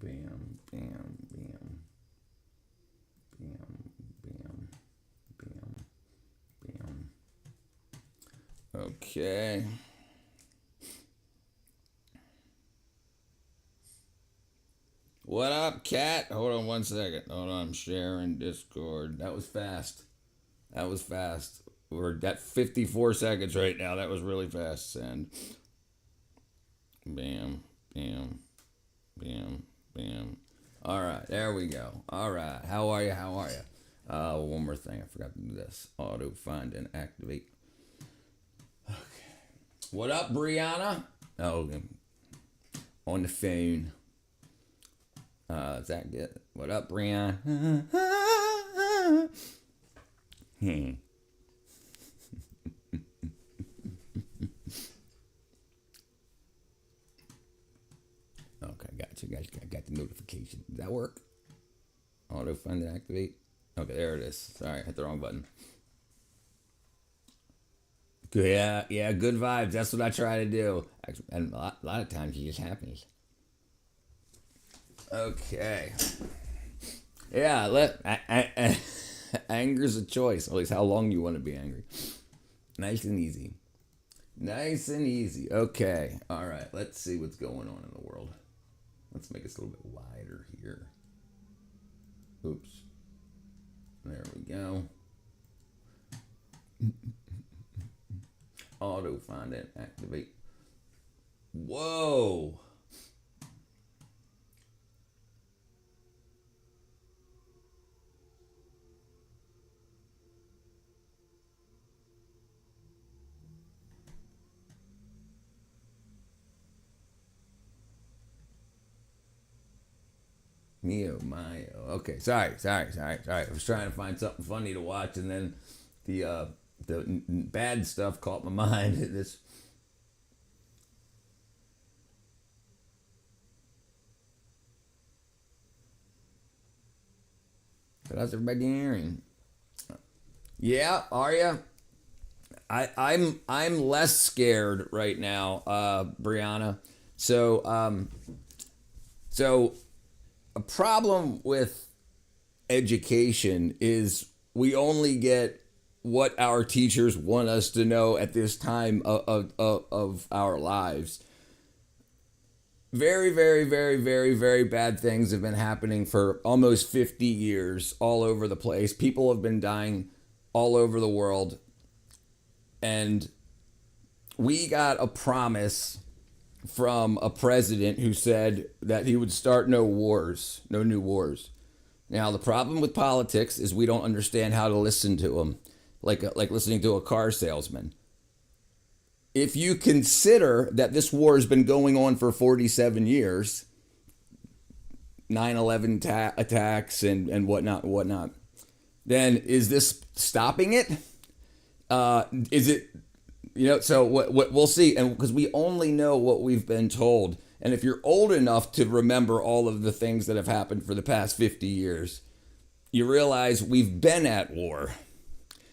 Bam, bam, bam, bam, bam, bam, bam. Okay. What up, cat? Hold on one second. Hold on, I'm sharing Discord. That was fast. That was fast. We're at 54 seconds right now. That was really fast. Send. Bam, bam, bam, bam. All right, there we go. All right, how are you? How are you? One more thing. I forgot to do this. Auto find and activate. Okay. What up, Brianna? Oh, on the phone. Is that good? What up, Brianna? Hmm. Okay, got you. Got the notification. Does that work? Auto find and activate. Okay, there it is. Sorry, I hit the wrong button. Yeah, good vibes. That's what I try to do. And a lot of times it just happens. Okay. Yeah, anger's a choice. At least how long you want to be angry. Nice and easy. Nice and easy. Okay. All right. Let's see what's going on in the world. Let's make this a little bit wider here. Oops. There we go. Auto find and activate. Whoa. Mio, Mayo. Okay, sorry. I was trying to find something funny to watch, and then the bad stuff caught my mind. This. How's everybody hearing? Yeah, are you? I'm less scared right now, Brianna. So a problem with education is we only get what our teachers want us to know at this time of our lives. Very, very, very, very, very bad things have been happening for almost 50 years all over the place. People have been dying all over the world. And we got a promise from a president who said that he would start no wars, no new wars. Now, the problem with politics is we don't understand how to listen to them, like listening to a car salesman. If you consider that this war has been going on for 47 years, 9/11 attacks and whatnot, then is this stopping it? Is it, so what we'll see, and because we only know what we've been told. And if you're old enough to remember all of the things that have happened for the past 50 years, you realize we've been at war.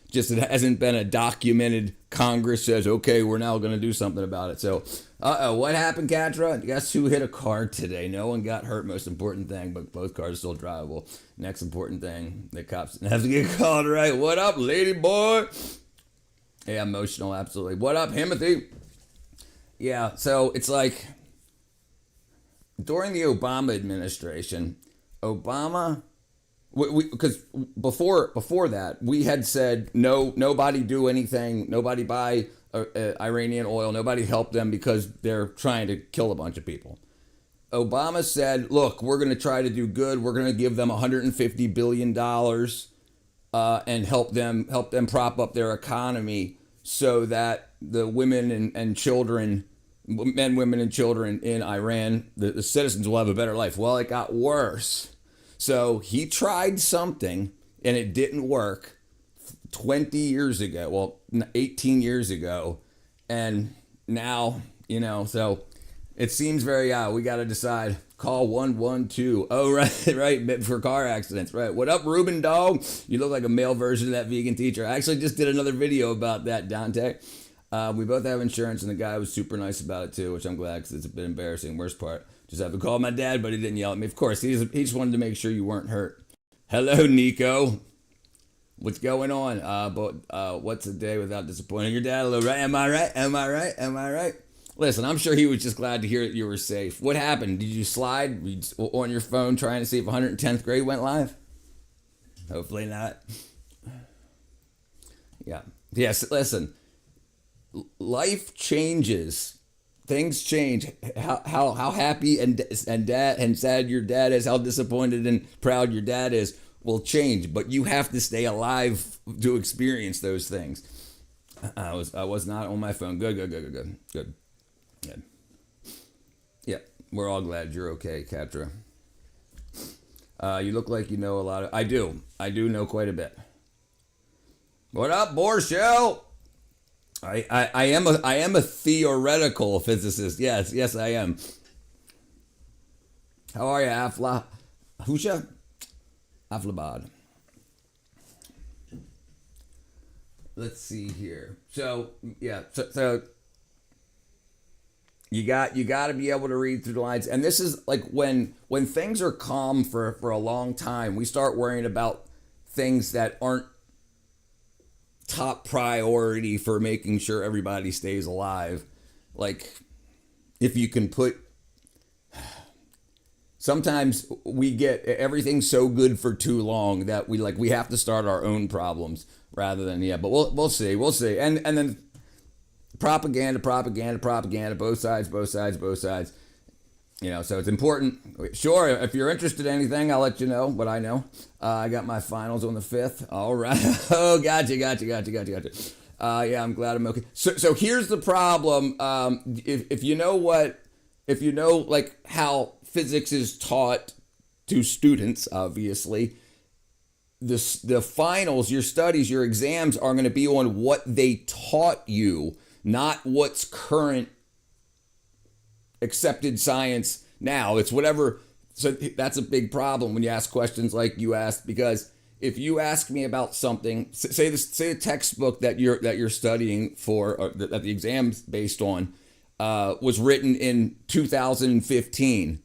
Just it hasn't been a documented Congress says, okay, we're now going to do something about it. So, what happened, Katra? Guess who hit a car today? No one got hurt, most important thing, but both cars are still drivable. Next important thing, the cops didn't have to get called, right? What up, lady boy? Yeah, emotional, absolutely. What up, Timothy? Yeah, so it's like during the Obama administration, Obama, because before that, we had said no, nobody do anything, nobody buy Iranian oil, nobody help them because they're trying to kill a bunch of people. Obama said, look, we're going to try to do good. We're going to give them $150 billion and help them prop up their economy so that the women and children, men, women, and children in Iran, the citizens will have a better life. Well, it got worse. So he tried something and it didn't work 20 years ago. Well, 18 years ago. And now, so it seems very, we got to decide. Call 112. Oh, right. For car accidents. Right. What up, Ruben Dog? You look like a male version of that vegan teacher. I actually just did another video about that, Dante. We both have insurance, and the guy was super nice about it, too, which I'm glad because it's a bit embarrassing. Worst part. Just have to call my dad, but he didn't yell at me. Of course, he just wanted to make sure you weren't hurt. Hello, Nico. What's going on? What's a day without disappointing your dad? Hello, right? Am I right? Am I right? Am I right? Listen, I'm sure he was just glad to hear that you were safe. What happened? Did you slide on your phone trying to see if 110th grade went live? Hopefully not. Yeah. Yes, listen. Life changes. Things change. How happy and sad your dad is, how disappointed and proud your dad is will change, but you have to stay alive to experience those things. I was not on my phone. Good. Yeah, we're all glad you're okay, Katra. You look like you know a lot of. I do know quite a bit. What up, Borshell? I am a theoretical physicist. Yes, I am. How are you, Afla? Husha? Aflabad. Let's see here. So you got to be able to read through the lines, and this is like when things are calm for a long time, we start worrying about things that aren't top priority for making sure everybody stays alive. Like if you can put. Sometimes we get everything so good for too long that we have to start our own problems rather than but we'll see and then propaganda, both sides. So it's important. Sure, if you're interested in anything, I'll let you know what I know. I got my finals on the 5th. All right. Oh, gotcha. Yeah, I'm glad I'm okay. So here's the problem. If you know like how physics is taught to students, obviously, the finals, your studies, your exams are going to be on what they taught you, not what's current accepted science now. It's whatever. So that's a big problem when you ask questions like you asked, because if you ask me about something, say a textbook that you're studying for, or that the exam's based on, was written in 2015,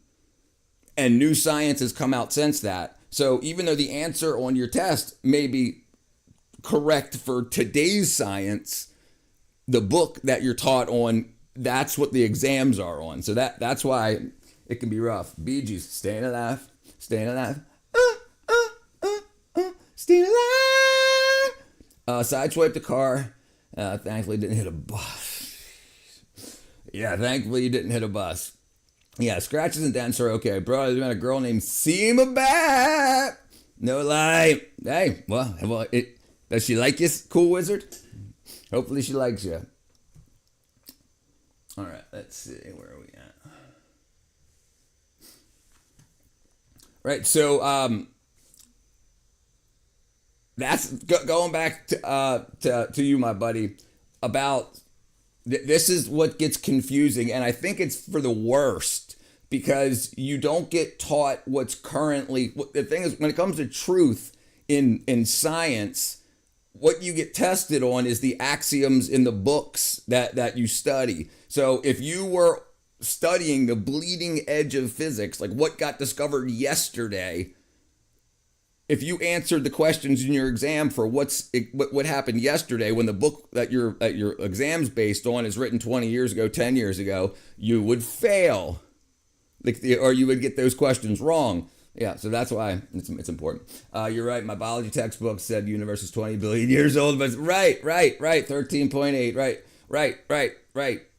and new science has come out since that. So even though the answer on your test may be correct for today's science, the book that you're taught on, that's what the exams are on. So that's why it can be rough. Bee Gees, staying alive. Staying alive. Sideswiped the car. Thankfully didn't hit a bus. Yeah, thankfully you didn't hit a bus. Yeah, scratches and dents are okay. Bro, there's been a girl named Seema Bat. No lie. Hey, well, does she like you, cool wizard? Hopefully she likes you. All right, let's see. Where are we at? Right, so that's going back to you, my buddy, about this is what gets confusing, and I think it's for the worst because you don't get taught what's currently. The thing is, when it comes to truth in science, what you get tested on is the axioms in the books that you study. So if you were studying the bleeding edge of physics, like what got discovered yesterday, if you answered the questions in your exam for what happened yesterday, when the book that your exam's based on is written 20 years ago, 10 years ago, you would fail, or you would get those questions wrong. Yeah, so that's why it's important. You're right. My biology textbook said the universe is 20 billion years old, but right, 13.8,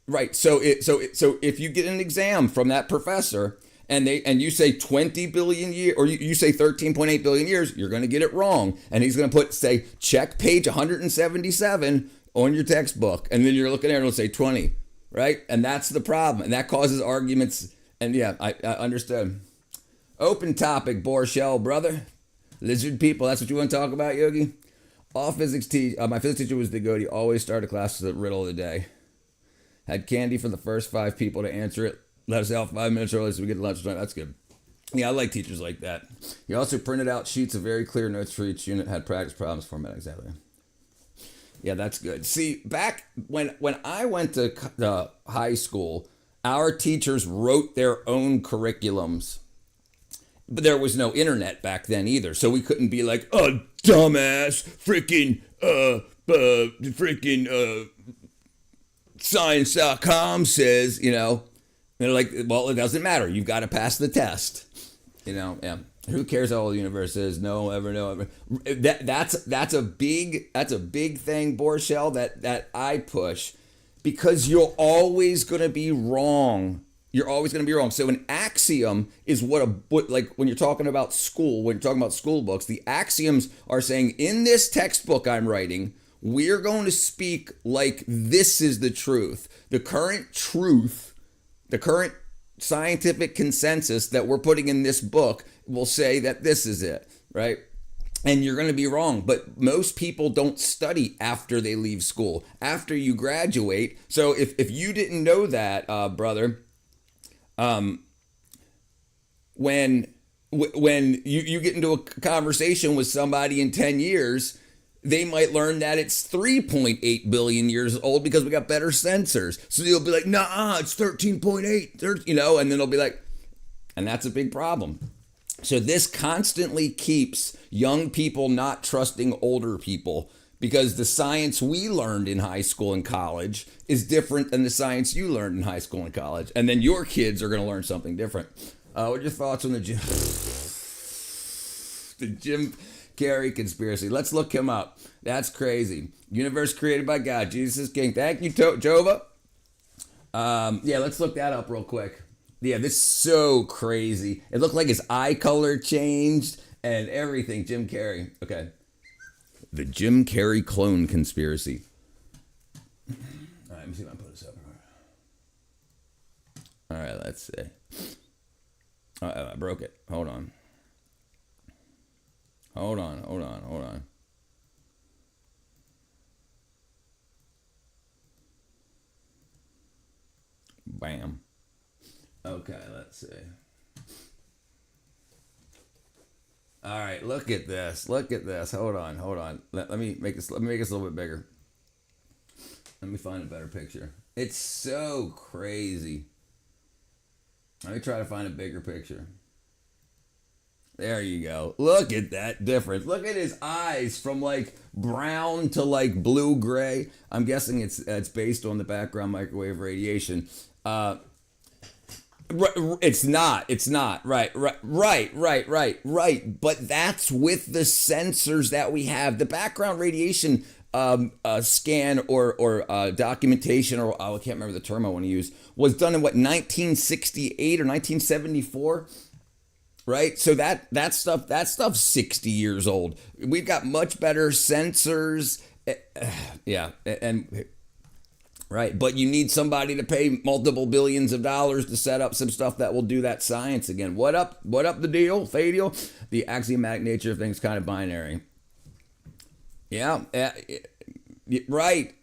right. So if you get an exam from that professor and you say 20 billion years, or you say 13.8 billion years, you're going to get it wrong, and he's going to say check page 177 on your textbook, and then you're looking at it and it'll say 20, right? And that's the problem, and that causes arguments. And yeah, I understood. Open topic, Borshell, brother. Lizard people, that's what you want to talk about, Yogi? My physics teacher was the goat. He always started class with the riddle of the day. Had candy for the first 5 people to answer it. Let us out 5 minutes early so we get lunch time. That's good. Yeah, I like teachers like that. He also printed out sheets of very clear notes for each unit, had practice problems formatted exactly. Yeah, that's good. See, back when I went to high school, Our teachers wrote their own curriculums. But there was no internet back then either, so we couldn't be like, oh, dumbass, freaking science.com says, they're like, well, it doesn't matter. You've got to pass the test. Yeah. Who cares how old the universe is? No one ever know. That's a big thing, Borshell, that I push, because you're always going to be wrong. You're always going to be wrong. So an axiom is what like when you're talking about school, when you're talking about school books, the axioms are saying, in this textbook I'm writing, we're going to speak like this is the truth. The current scientific consensus that we're putting in this book will say that this is it, right? And you're going to be wrong. But most people don't study after they leave school, after you graduate. So if you didn't know that, brother, when you get into a conversation with somebody in 10 years, they might learn that it's 3.8 billion years old because we got better sensors. So you'll be like, nah, it's 13.8, and then they'll be like, and that's a big problem. So this constantly keeps young people not trusting older people, because the science we learned in high school and college is different than the science you learned in high school and college. And then your kids are going to learn something different. What are your thoughts on the Jim Carrey conspiracy? Let's look him up. That's crazy. Universe created by God. Jesus is king. Thank you, Jova. Yeah, let's look that up real quick. Yeah, this is so crazy. It looked like his eye color changed and everything. Jim Carrey. Okay. The Jim Carrey clone conspiracy. All right, let me see if I can put this up. All right, let's see. I broke it. Hold on. Bam. Okay, let's see. All right, look at this. Hold on. Let me make this a little bit bigger. Let me find a better picture. It's so crazy. Let me try to find a bigger picture. There you go. Look at that difference. Look at his eyes from like brown to like blue gray. I'm guessing it's based on the background microwave radiation. It's not. Right. But that's with the sensors that we have. The background radiation scan or documentation, or I can't remember the term I want to use, was done in 1968 or 1974. Right, so that stuff's 60 years old. We've got much better sensors, yeah, and right. But you need somebody to pay multiple billions of dollars to set up some stuff that will do that science again. What up the deal, Fadiel? The axiomatic nature of things kind of binary. Yeah, right,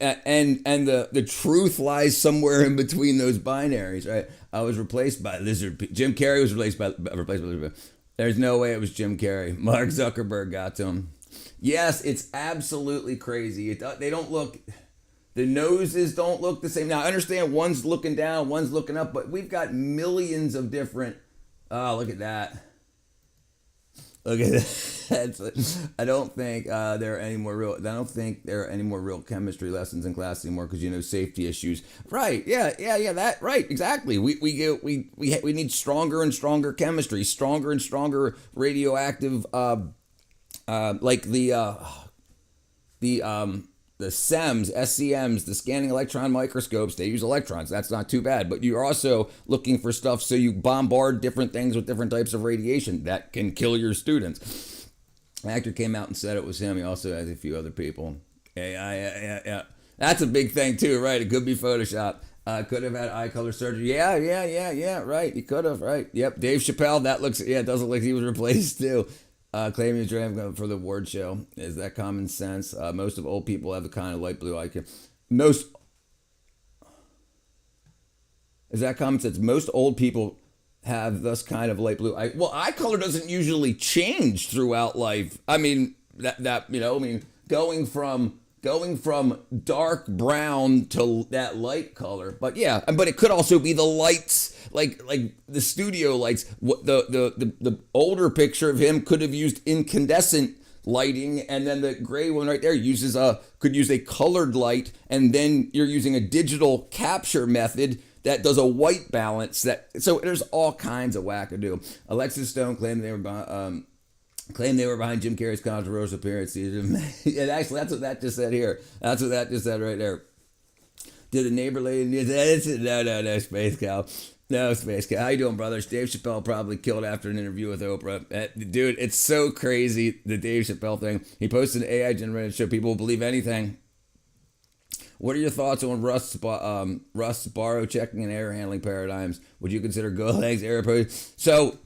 and the truth lies somewhere in between those binaries, right? I was replaced by lizard. Jim Carrey was replaced by lizard. There's no way it was Jim Carrey. Mark Zuckerberg got to him. Yes, it's absolutely crazy. They don't look. The noses don't look the same. Now I understand one's looking down, one's looking up, but we've got millions of different. Oh, look at that. Look at that. I don't think there are any more real chemistry lessons in class anymore because safety issues. Right? Yeah. That right. Exactly. We need stronger and stronger chemistry, stronger and stronger radioactive, like the SEMs, SCMs, the scanning electron microscopes. They use electrons. That's not too bad. But you're also looking for stuff, so you bombard different things with different types of radiation that can kill your students. An actor came out and said it was him. He also has a few other people. Yeah. That's a big thing too, right? It could be Photoshop. Could have had eye color surgery. Yeah. Right. He could have. Right. Yep. Dave Chappelle. It doesn't look like he was replaced too. Claiming to dream for the award show. Is that common sense? Most of old people have the kind of light blue eye. Is that common sense? Most old people have this kind of light blue eye. Well, eye color doesn't usually change throughout life. I mean, going from going from dark brown to that light color. But yeah, but it could also be the lights, like the studio lights. What the older picture of him could have used incandescent lighting, and then the gray one right there could use a colored light, and then you're using a digital capture method that does a white balance. So there's all kinds of wackadoo. Alexis Stone claimed they were behind Jim Carrey's controversial appearance. And actually, that's what that just said here. That's what that just said right there. Did the neighbor lady? No, Space Cow. No, Space Cow. How you doing, brothers? Dave Chappelle probably killed after an interview with Oprah. Dude, it's so crazy, the Dave Chappelle thing. He posted an AI-generated show. People will believe anything. What are your thoughts on Rust's borrow checking and air handling paradigms? Would you consider Golan's air? So,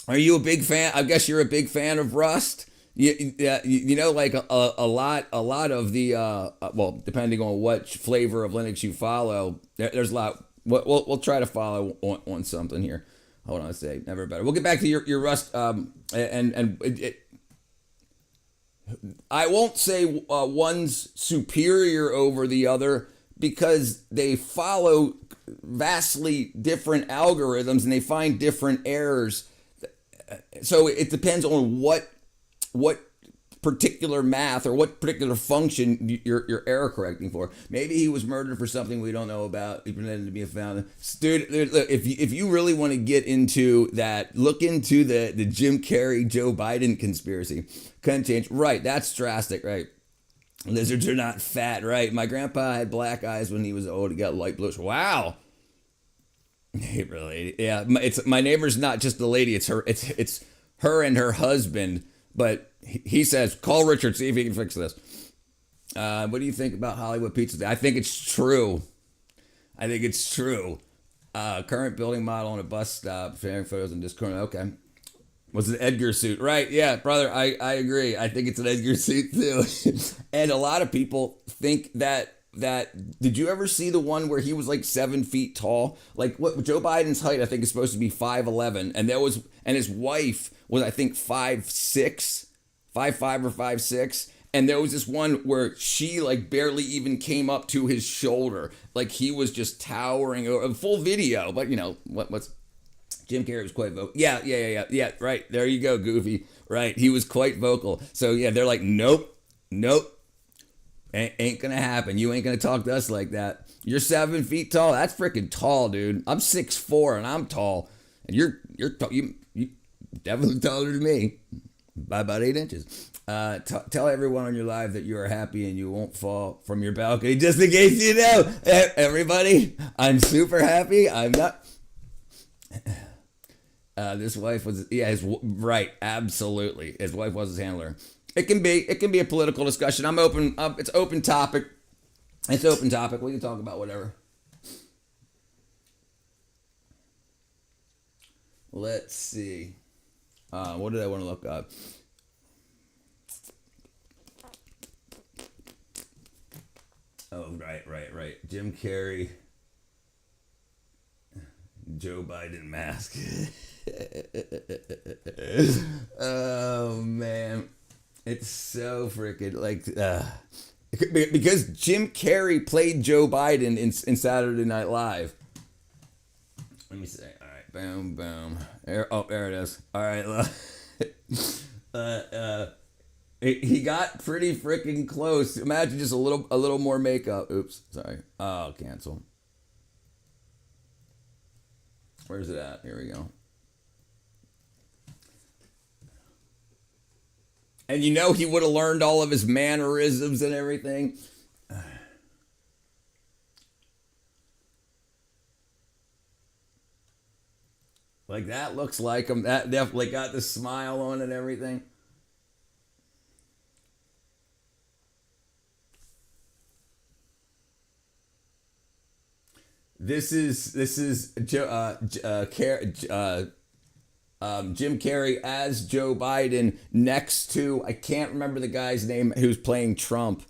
are you a big fan? I guess you're a big fan of Rust. You know, like a lot of the well, depending on what flavor of Linux you follow, there's a lot. We'll try to follow on something here. Hold on a sec. Never better. We'll get back to your Rust. I won't say one's superior over the other because they follow vastly different algorithms and they find different errors. So it depends on what particular math or what particular function you're error correcting for. Maybe he was murdered for something we don't know about. He pretended to be a founder. Dude, look, if you really want to get into that, look into the Jim Carrey, Joe Biden conspiracy. Couldn't change. Right, that's drastic, right? Lizards are not fat, right? My grandpa had black eyes when he was old. He got light bluish. Wow. Really? Yeah, it's my neighbor's not just the lady. It's her. It's her and her husband. But he says, call Richard, see if he can fix this. What do you think about Hollywood Pizza? I think it's true. Current building model on a bus stop, sharing photos in Discord. Okay. Was it Edgar suit? Right. Yeah, brother, I agree. I think it's an Edgar suit too. And a lot of people think that did you ever see the one where he was like 7 feet tall? Like what Joe Biden's height, I think, is supposed to be 5'11", and his wife was, I think, 5'6", 5'5" or 5'6", and there was this one where she like barely even came up to his shoulder, like he was just towering over. A full video, but you know what's Jim Carrey was quite vocal. Yeah. Right there you go, Goofy. Right, he was quite vocal. So yeah, they're like, nope. Ain't gonna happen. You ain't gonna talk to us like that. You're 7 feet tall. That's freaking tall, dude. I'm 6'4" and I'm tall, and you're you definitely taller than me by about 8 inches. Tell everyone on your live that you are happy and you won't fall from your balcony. Just in case you know, everybody, I'm super happy. I'm not. This wife was right. Absolutely, his wife was his handler. It can be a political discussion. I'm open. It's open topic. We can talk about whatever. Let's see. What did I want to look up? Oh, right. Jim Carrey, Joe Biden mask. Oh man. It's so freaking like because Jim Carrey played Joe Biden in Saturday Night Live. Let me see. All right, boom. There it is. All right, he got pretty freaking close. Imagine just a little more makeup. Oops, sorry. Oh, cancel. Where's it at? Here we go. And you know he would have learned all of his mannerisms and everything. Like that looks like him. That definitely got the smile on and everything. This is Jim Carrey as Joe Biden next to, I can't remember the guy's name who's playing Trump.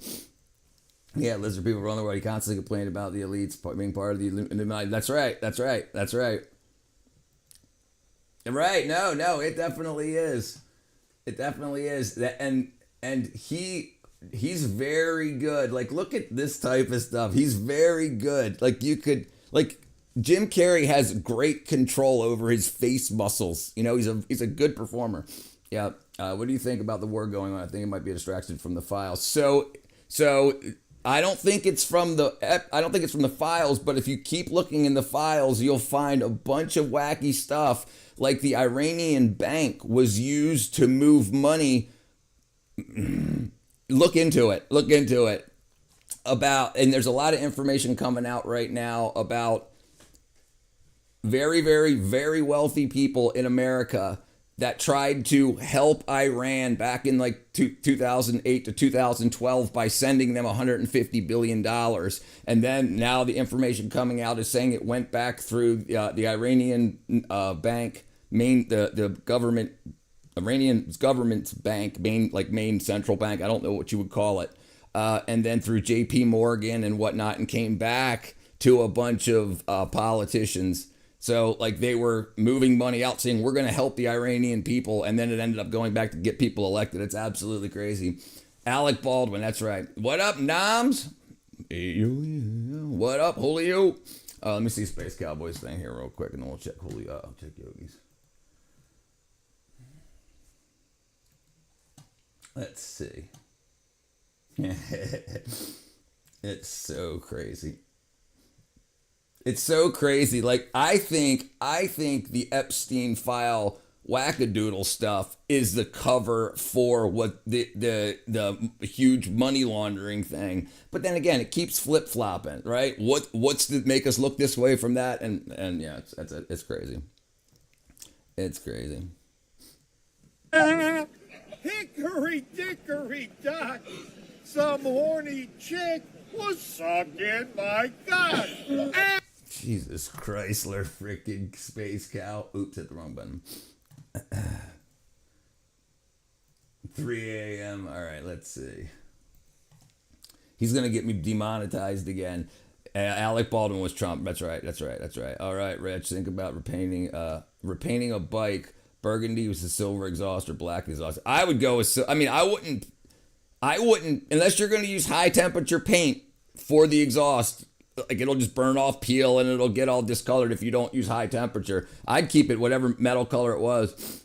Yeah, lizard people around the world. He constantly complained about the elites being part of the Illuminati. That's right. Right? No, it definitely is. And he he's very good. Like, look at this type of stuff. He's very good. Like, you could, like, Jim Carrey has great control over his face muscles. You know, he's a good performer. Yeah. What do you think about the war going on? I think it might be a distraction from the files. So I don't think it's from the files, but if you keep looking in the files, you'll find a bunch of wacky stuff. Like the Iranian bank was used to move money. Look into it. And there's a lot of information coming out right now about very, very, very wealthy people in America that tried to help Iran back in like 2008 to 2012 by sending them $150 billion. And then now the information coming out is saying it went back through the Iranian bank, the government, Iranian government's bank, main central bank. I don't know what you would call it. And then through JP Morgan and whatnot, and came back to a bunch of politicians. So, like, they were moving money out saying, we're going to help the Iranian people. And then it ended up going back to get people elected. It's absolutely crazy. Alec Baldwin, that's right. What up, Noms? What up, Julio? Let me see Space Cowboys thing here real quick, and then we'll check Julio. I'll check Yogi's. Let's see. It's so crazy. It's so crazy. Like, I think the Epstein file wackadoodle stuff is the cover for what the huge money laundering thing. But then again, it keeps flip flopping, right? What's to make us look this way from that? And yeah, it's crazy. It's crazy. Hickory dickory dock, some horny chick was sucking my cock. Jesus Chrysler, freaking Space Cow. Oops, hit the wrong button. 3 a.m. All right, let's see. He's going to get me demonetized again. Alec Baldwin was Trump. That's right. All right, Rich, think about repainting a bike. Burgundy was the silver exhaust or black exhaust. I would go with, I wouldn't, unless you're going to use high temperature paint for the exhaust. Like, it'll just burn off, peel, and it'll get all discolored if you don't use high temperature. I'd keep it whatever metal color it was.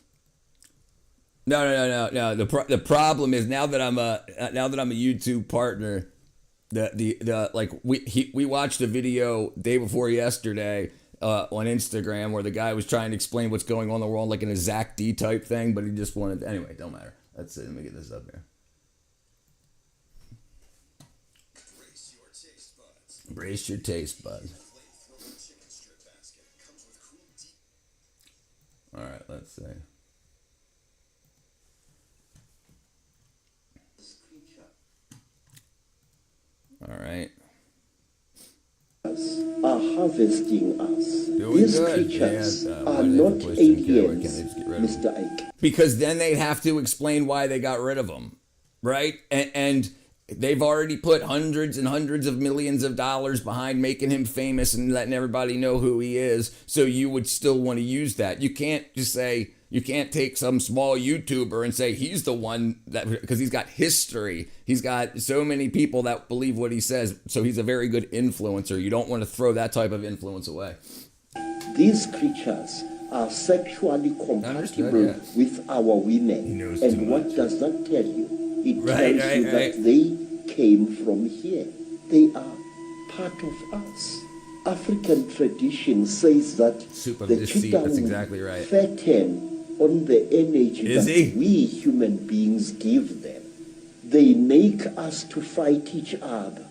No. The problem is now that I'm a YouTube partner, we watched a video day before yesterday on Instagram where the guy was trying to explain what's going on in the world, like in a Zach D type thing, but he just wanted. Anyway, don't matter. Let's see. Let me get this up here. Brace your taste buds. All right, let's see. All right. Are harvesting us. Doing These good. creatures Yeah, are not aliens, Mr. Ike. Because then they'd have to explain why they got rid of them, right? And they've already put hundreds and hundreds of millions of dollars behind making him famous and letting everybody know who he is. So you would still want to use that. You can't just say, you can't take some small YouTuber and say he's the one that, because he's got history. He's got so many people that believe what he says. So he's a very good influencer. You don't want to throw that type of influence away. These creatures are sexually compatible with our women. And what does that tell you? It tells you that they came from here. They are part of us. African tradition says that the cheetah will fatten on the energy that we human beings give them. They make us to fight each other.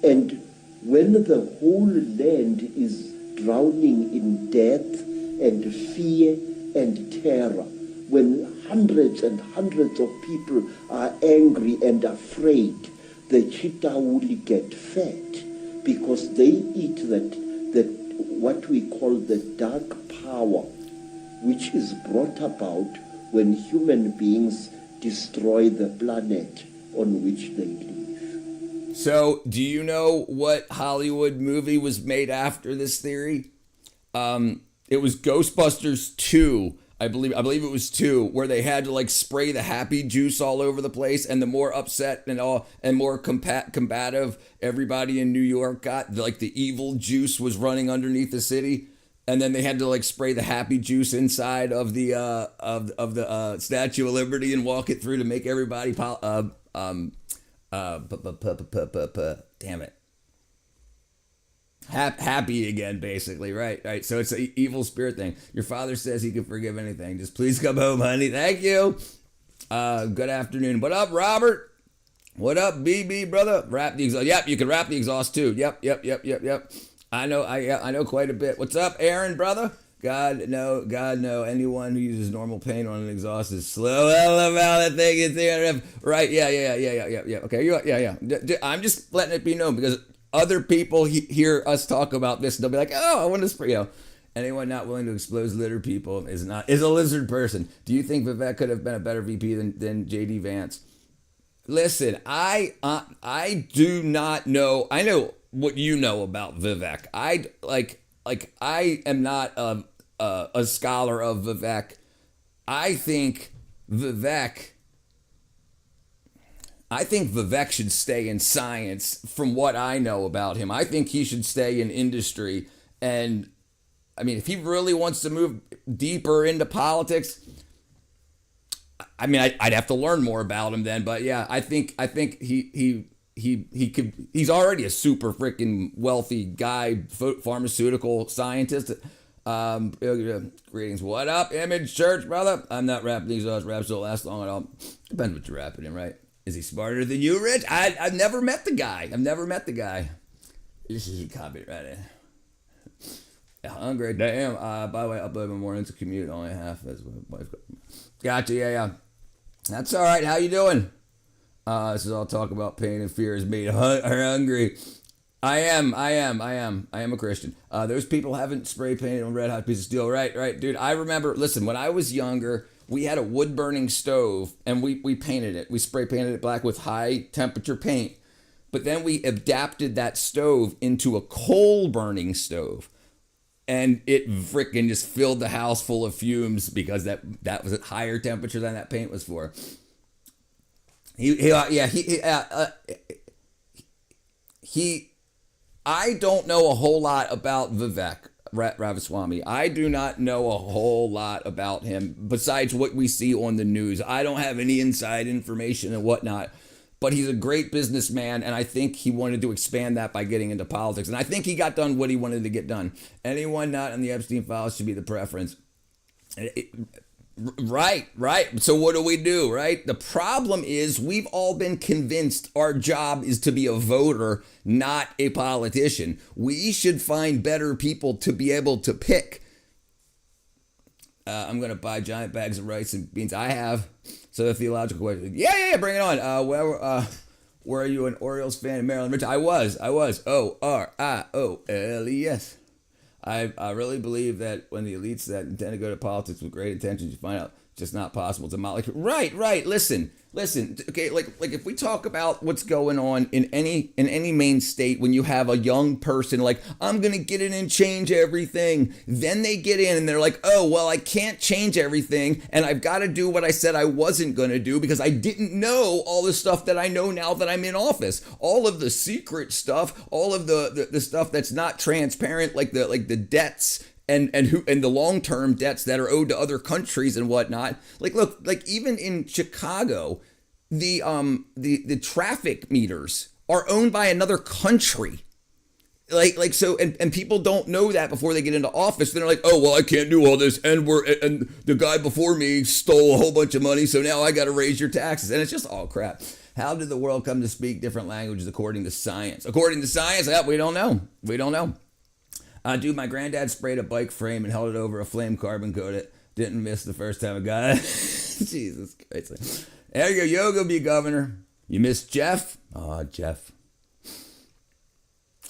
And when the whole land is drowning in death and fear and terror, when hundreds and hundreds of people are angry and afraid, the cheetah will get fat because they eat that what we call the dark power, which is brought about when human beings destroy the planet on which they live. So, do you know what Hollywood movie was made after this theory? It was Ghostbusters 2. I believe it was 2, where they had to like spray the happy juice all over the place, and the more upset and more combative everybody in New York got, like the evil juice was running underneath the city, and then they had to like spray the happy juice inside of the Statue of Liberty and walk it through to make everybody damn it, happy again, basically, right? So it's an evil spirit thing. Your father says he can forgive anything. Just please come home, honey. Thank you. Good afternoon. What up, Robert? What up, BB, brother? Wrap the exhaust. Yep, you can wrap the exhaust too. Yep. I know quite a bit. What's up, Aaron, brother? God no. Anyone who uses normal paint on an exhaust is slow. Hell about that thing is there. Right? Yeah. Okay, yeah. I'm just letting it be known because other people hear us talk about this. They'll be like, "Oh, I want to spray." Anyone not willing to expose litter people is a lizard person. Do you think Vivek could have been a better VP than JD Vance? Listen, I do not know. I know what you know about Vivek. I am not a scholar of Vivek. I think Vivek should stay in science from what I know about him. I think he should stay in industry. And I mean, if he really wants to move deeper into politics, I mean, I'd have to learn more about him then. But yeah, I think he could. He's already a super freaking wealthy guy, pharmaceutical scientist. Greetings. What up, Image Church, brother? I'm not rapping these raps don't last long at all. Depends what you're rapping in, right? Is he smarter than you, Rich? I've never met the guy. This is a copyright. Hungry, damn. By the way, upload my mornings to commute only half as my wife. Gotcha, yeah. That's all right. How you doing? This is all talk about pain and fear is made hungry. I am a Christian. Those people haven't spray painted on Red Hot Piece of Steel, right, dude. I remember. Listen, when I was younger, we had a wood burning stove, and we painted it. We spray painted it black with high temperature paint. But then we adapted that stove into a coal burning stove. And it freaking just filled the house full of fumes because that was at higher temperature than that paint was for. I don't know a whole lot about Vivek Ramaswamy. I do not know a whole lot about him besides what we see on the news. I don't have any inside information and whatnot. But he's a great businessman, and I think he wanted to expand that by getting into politics. And I think he got done what he wanted to get done. Anyone not in the Epstein files should be the preference. Right. So what do, right? The problem is we've all been convinced our job is to be a voter, not a politician. We should find better people to be able to pick. I'm going to buy giant bags of rice and beans. I have. So the theological question. Yeah, bring it on. Where are you an Orioles fan in Maryland? Rich, I was. Orioles. I really believe that when the elites that intend to go to politics with great intentions, you find out it's just not possible to mock. Right. Listen. Okay, like if we talk about what's going on in any main state, when you have a young person like, I'm gonna get in and change everything, then they get in and they're like, oh well, I can't change everything, and I've got to do what I said I wasn't gonna do because I didn't know all the stuff that I know now that I'm in office, all of the secret stuff, all of the stuff that's not transparent, like the debts. And the long-term debts that are owed to other countries and whatnot. Look, even in Chicago, the traffic meters are owned by another country. So people don't know that before they get into office. Then they're like, oh well, I can't do all this, and the guy before me stole a whole bunch of money, so now I got to raise your taxes, and it's just all crap. How did the world come to speak different languages according to science? According to science, we don't know. Dude, my granddad sprayed a bike frame and held it over a flame carbon coat it. Didn't miss the first time I got it. Jesus Christ. There you go. Yoga be governor. You missed Jeff? Oh, Jeff.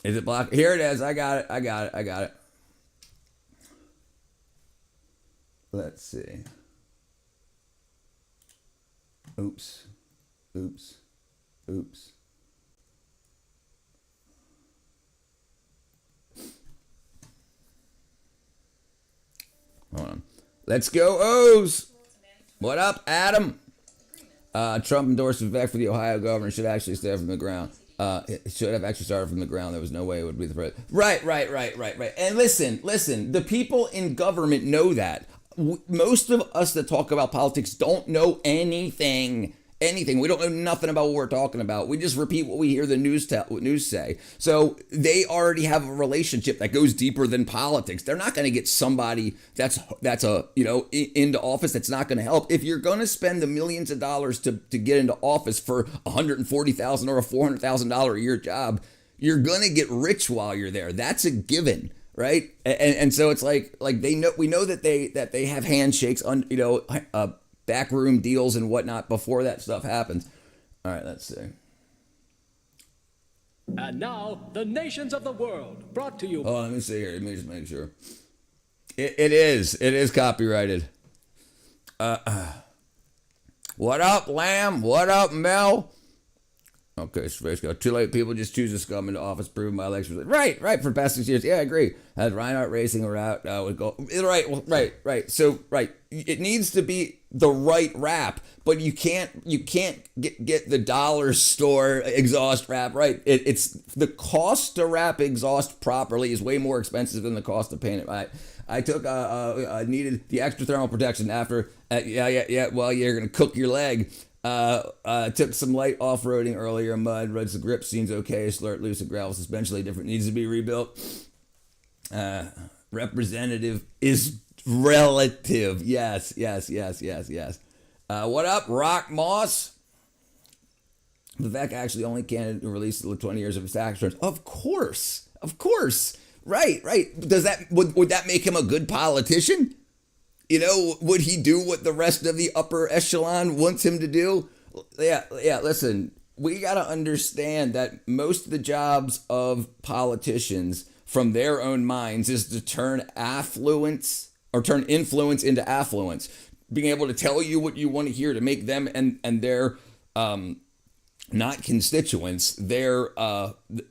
Is it blocked? Here it is. I got it. Let's see. Oops. Hold on. Let's go O's. What up, Adam? Trump endorsed Vivek for the Ohio governor. Should actually start from the ground. It should have actually started from the ground. There was no way it would be the president. Right. And listen. The people in government know that. Most of us that talk about politics don't know anything. We don't know nothing about what we're talking about. We just repeat what we hear the news say. So they already have a relationship that goes deeper than politics. They're not going to get somebody that's into office that's not going to help. If you're going to spend the millions of dollars to get into office for $140,000 or a $400,000 a year job, you're going to get rich while you're there. That's a given. Right. And so it's like we know that they have handshakes on, backroom deals and whatnot before that stuff happens. All right, let's see. And now, the nations of the world, brought to you. Oh, let me see here. Let me just make sure. It is copyrighted. What up, Lamb? What up, Mel? Okay, Space Go. Too late. People just choose to scum into office, proven by elections. Right. For the past 6 years. Yeah, I agree. Had Reinhardt racing a route. Would go right. So it needs to be the right rap, but you can't get the dollar store exhaust rap right. It's the cost to wrap exhaust properly is way more expensive than the cost to paint it. Right. I took needed the extra thermal protection after. Yeah. Well, you're gonna cook your leg. Took some light off-roading earlier, mud, roads, the grip seems okay, slurt, loose, and gravel suspension different, needs to be rebuilt. Representative is relative. Yes. What up, Rock Moss? Vivek actually only candidate who released 20 years of his tax returns. Of course. Right. Would that make him a good politician? Would he do what the rest of the upper echelon wants him to do? Yeah, listen, we got to understand that most of the jobs of politicians from their own minds is to turn influence into affluence. Being able to tell you what you want to hear to make them and their not constituents, their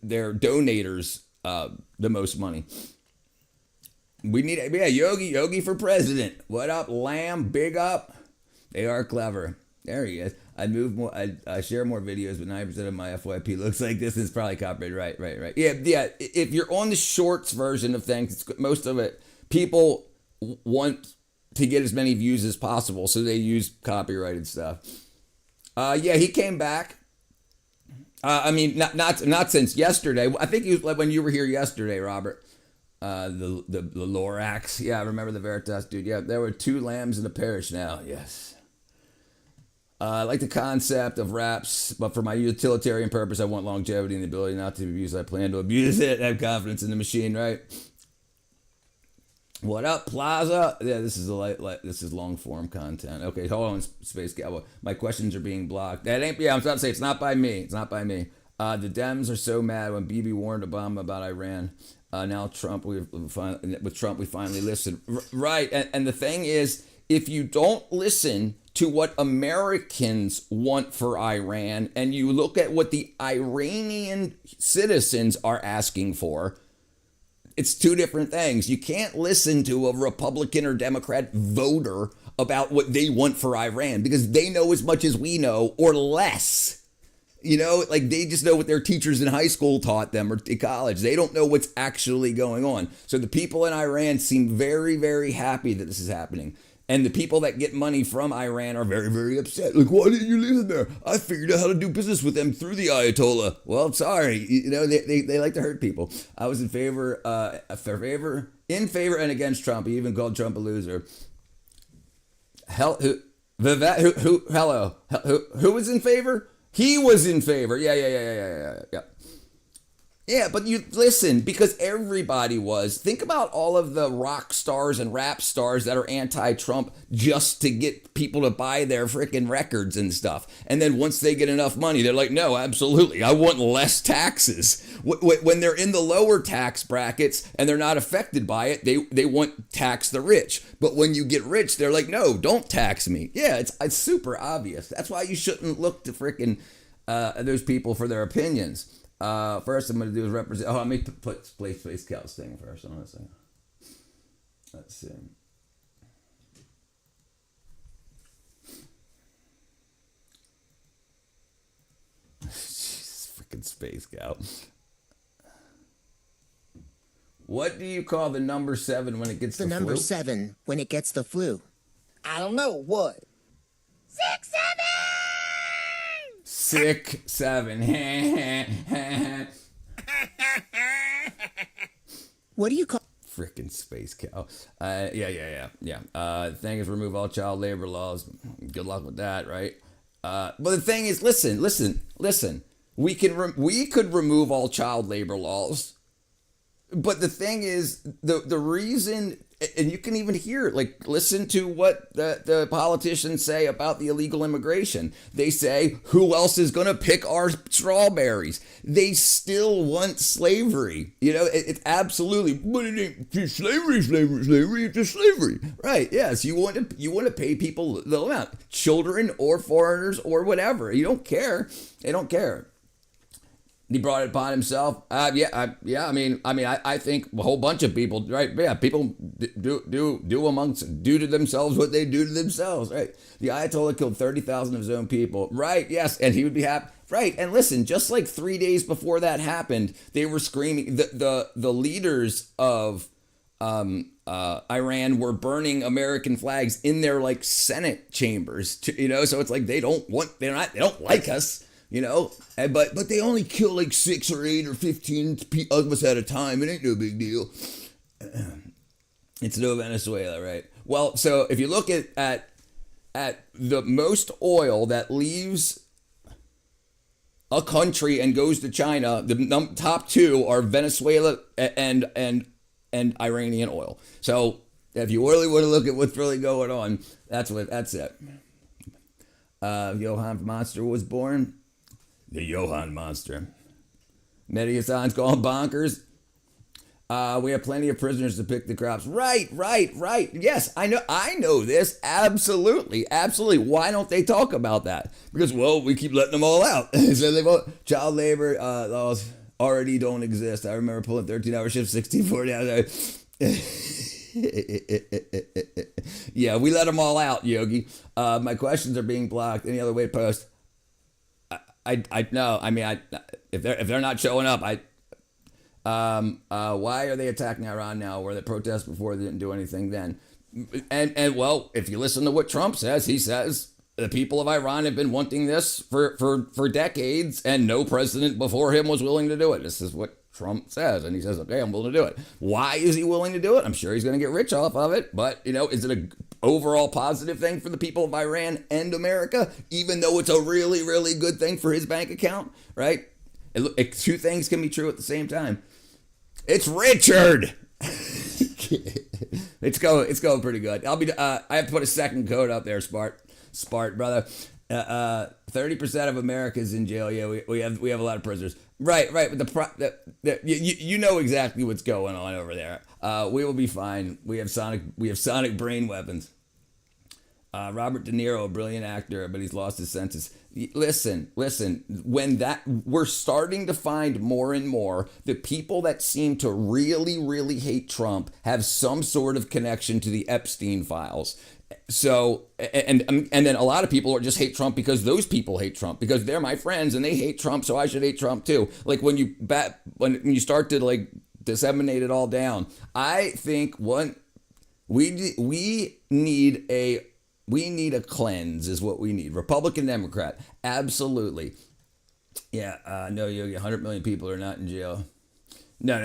donators the most money. We need, Yogi for president. What up, Lamb? Big up. They are clever. There he is. I share more videos, but 90% of my FYP looks like this. Is probably copyrighted. Right. Yeah. If you're on the shorts version of things, most of it, people want to get as many views as possible, so they use copyrighted stuff. He came back. Not since yesterday. I think when you were here yesterday, Robert. The Lorax. Yeah, I remember the Veritas dude. Yeah, there were 2 lambs in the parish now. Yes. I like the concept of raps, but for my utilitarian purpose, I want longevity and the ability not to be abused. I plan to abuse it. I have confidence in the machine, right? What up, Plaza? Yeah, this is this is long form content. Okay, hold on, Space Cowboy. My questions are being blocked. That ain't. Yeah, I'm about to say it's not by me. The Dems are so mad when Bibi warned Obama about Iran. Now Trump, we finally listened. Right, and the thing is, if you don't listen to what Americans want for Iran, and you look at what the Iranian citizens are asking for, it's 2 different things. You can't listen to a Republican or Democrat voter about what they want for Iran because they know as much as we know or less. They just know what their teachers in high school taught them or in college. They don't know what's actually going on. So the people in Iran seem very, very happy that this is happening. And the people that get money from Iran are very, very upset. Like, why didn't you leave them there? I figured out how to do business with them through the Ayatollah. Well, sorry. They like to hurt people. I was in favor, and against Trump. He even called Trump a loser. Who was in favor? He was in favor. Yeah. Yeah, but you listen, because everybody was. Think about all of the rock stars and rap stars that are anti-Trump just to get people to buy their freaking records and stuff. And then once they get enough money, they're like, no, absolutely, I want less taxes. When they're in the lower tax brackets and they're not affected by it, they want tax the rich. But when you get rich, they're like, no, don't tax me. Yeah, it's super obvious. That's why you shouldn't look to freaking those people for their opinions. First I'm going to do is represent. Oh, let me put Space Cal's thing first. Let's see. Space Cow. What do you call the number 7 when it gets the number flu? 7 when it gets the flu? I don't know, what? 6, 7! Sick 7. What do you call... Frickin' Space Cow. Yeah. Thing is, remove all child labor laws. Good luck with that, right? But the thing is, listen. We could remove all child labor laws. But the thing is, the reason, and you can even hear it, like, listen to what the politicians say about the illegal immigration. They say, who else is going to pick our strawberries? They still want slavery. You know, it's absolutely, but it ain't just slavery, it's just slavery. Right, yes, you want to pay people the amount, children or foreigners or whatever. You don't care. They don't care. He brought it upon himself. I think a whole bunch of people, right? Yeah, people do to themselves what they do to themselves, right? The Ayatollah killed 30,000 of his own people, right? Yes, and he would be happy, right? And listen, just like 3 days before that happened, they were screaming. The leaders of Iran were burning American flags in their like Senate chambers, So it's like they don't like us. But they only kill like 6 or 8 or 15 of us at a time. It ain't no big deal. It's no Venezuela, right? Well, so if you look at the most oil that leaves a country and goes to China, the top 2 are Venezuela and Iranian oil. So if you really want to look at what's really going on, that's it. Johann Monster was born. The Johann Monster. Mehdi Hassan's gone bonkers. We have plenty of prisoners to pick the crops. Right. Yes, I know this. Absolutely. Why don't they talk about that? Because, well, we keep letting them all out. So they vote. Child labor laws already don't exist. I remember pulling 13-hour shifts, 64 hours. Yeah, we let them all out, Yogi. My questions are being blocked. Any other way to post? I know. I mean, if they're not showing up, why are they attacking Iran now? Where they protest before they didn't do anything then? And well, if you listen to what Trump says, he says the people of Iran have been wanting this for decades, and no president before him was willing to do it. This is what Trump says, and he says, okay, I'm willing to do it. Why is he willing to do it? I'm sure he's going to get rich off of it, but, is it a overall positive thing for the people of Iran and America, even though it's a really, really good thing for his bank account, right? Two things can be true at the same time. It's Richard! It's going pretty good. I have to put a second code up there, Spart, brother. 30% of America's in jail. Yeah, we have a lot of prisoners. Right. But you know exactly what's going on over there. We will be fine. We have sonic brain weapons. Robert De Niro, a brilliant actor, but he's lost his senses. Listen. We're starting to find more and more the people that seem to really, really hate Trump have some sort of connection to the Epstein files. So, and then a lot of people just hate Trump because those people hate Trump because they're my friends and they hate Trump, so I should hate Trump too. Like when you start to like disseminate it all down, I think we need a cleanse is what we need. Republican, Democrat, absolutely. Yeah, no, Yogi, 100 million people are not in jail. No,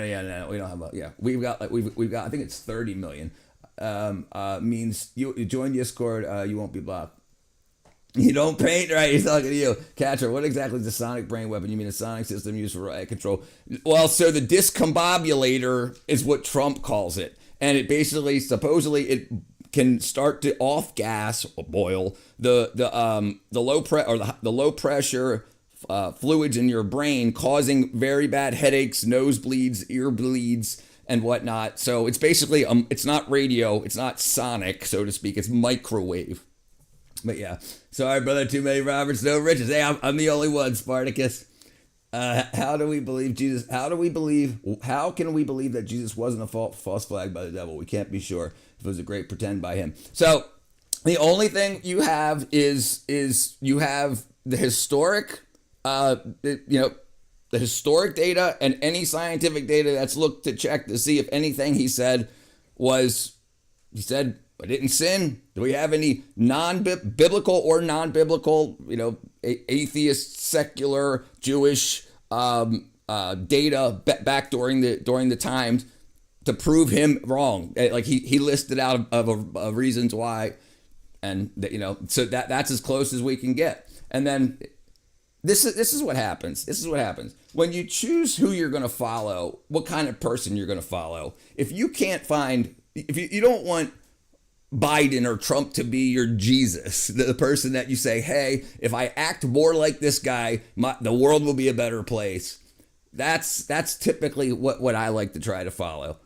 we don't have we've got I think it's 30 million. Means you join Discord, you won't be blocked. You don't paint right. He's talking to you, Catcher. What exactly is a sonic brain weapon? You mean a sonic system used for riot control? Well, so the discombobulator is what Trump calls it, and it basically, supposedly, it can start to off gas or boil the low pressure fluids in your brain, causing very bad headaches, nosebleeds, ear bleeds, and whatnot. So it's basically it's not radio, it's not sonic, so to speak. It's microwave. But yeah, sorry, brother. Too many Roberts, no riches. Hey, I'm the only one, Spartacus. How can we believe that Jesus wasn't a false flag by the devil? We can't be sure if it was a great pretend by him. So the only thing you have is you have the historic, the historic data and any scientific data that's looked to check to see if anything he said was, he said, I didn't sin. Do we have any non-biblical or non-biblical, atheist, secular, Jewish data back during the times to prove him wrong? Like he listed out of reasons why, and so that's as close as we can get. And then this is what happens. This is what happens when you choose who you're going to follow, what kind of person you're going to follow. If you can't find, if you don't want Biden or Trump to be your Jesus, the person that you say, hey, if I act more like this guy, the world will be a better place. That's typically what I like to try to follow.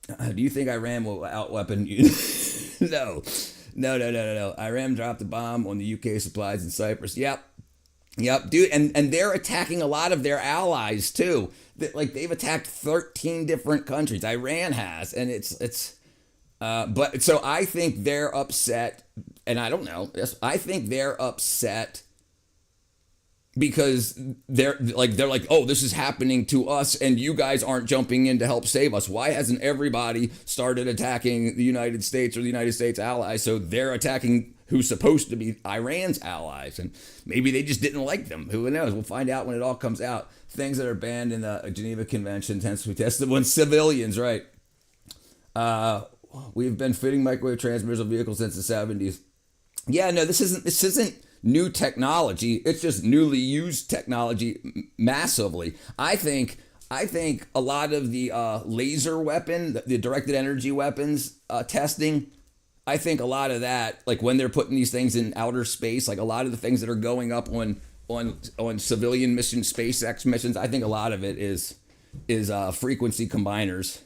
Do you think Iran will outweapon you? No. Iran dropped a bomb on the UK supplies in Cyprus. Yep, dude. And they're attacking a lot of their allies too. Like they've attacked 13 different countries. Iran has, and but so I think they're upset, and I don't know. I think they're upset because they're like, oh, this is happening to us, and you guys aren't jumping in to help save us. Why hasn't everybody started attacking the United States or the United States allies? So they're attacking who's supposed to be Iran's allies, and maybe they just didn't like them. Who knows? We'll find out when it all comes out. Things that are banned in the Geneva Convention tends to be tested on civilians, right? We've been fitting microwave transmitters on vehicles since the 70s. Yeah, no, this isn't new technology. It's just newly used technology massively. I think a lot of the laser weapon, the directed energy weapons testing, I think a lot of that, like when they're putting these things in outer space, like a lot of the things that are going up on civilian missions, SpaceX missions, I think a lot of it is frequency combiners.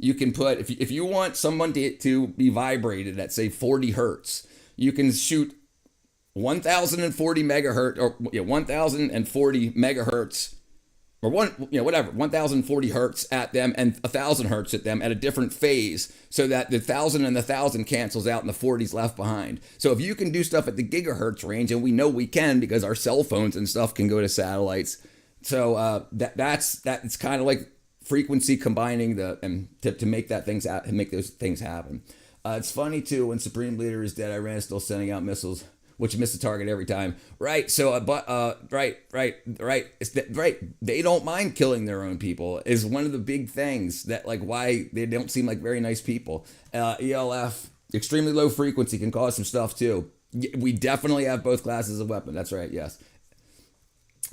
You can put, if you want someone to be vibrated at, say, 40 hertz, you can shoot 1,040 megahertz or 1,040 megahertz or 1,040 hertz at them and 1,000 hertz at them at a different phase, so that the 1,000 and the 1,000 cancels out and the 40's left behind. So if you can do stuff at the gigahertz range, and we know we can because our cell phones and stuff can go to satellites. So that's it's kind of like frequency combining to make those things happen. It's funny too when Supreme Leader is dead, Iran is still sending out missiles, which miss the target every time. Right. So, right. They don't mind killing their own people is one of the big things that, like, why they don't seem like very nice people. ELF, extremely low frequency, can cause some stuff too. We definitely have both classes of weapon. That's right. Yes.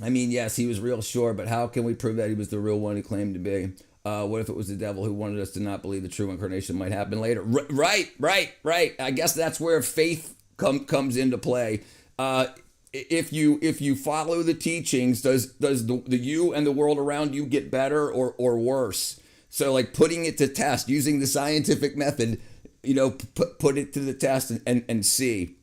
I mean, yes, he was real, sure, but how can we prove that he was the real one he claimed to be? What if it was the devil who wanted us to not believe the true incarnation might happen later? Right. I guess that's where faith comes into play. If you follow the teachings, does the you and the world around you get better or worse? So, like, putting it to test, using the scientific method, put it to the test and see,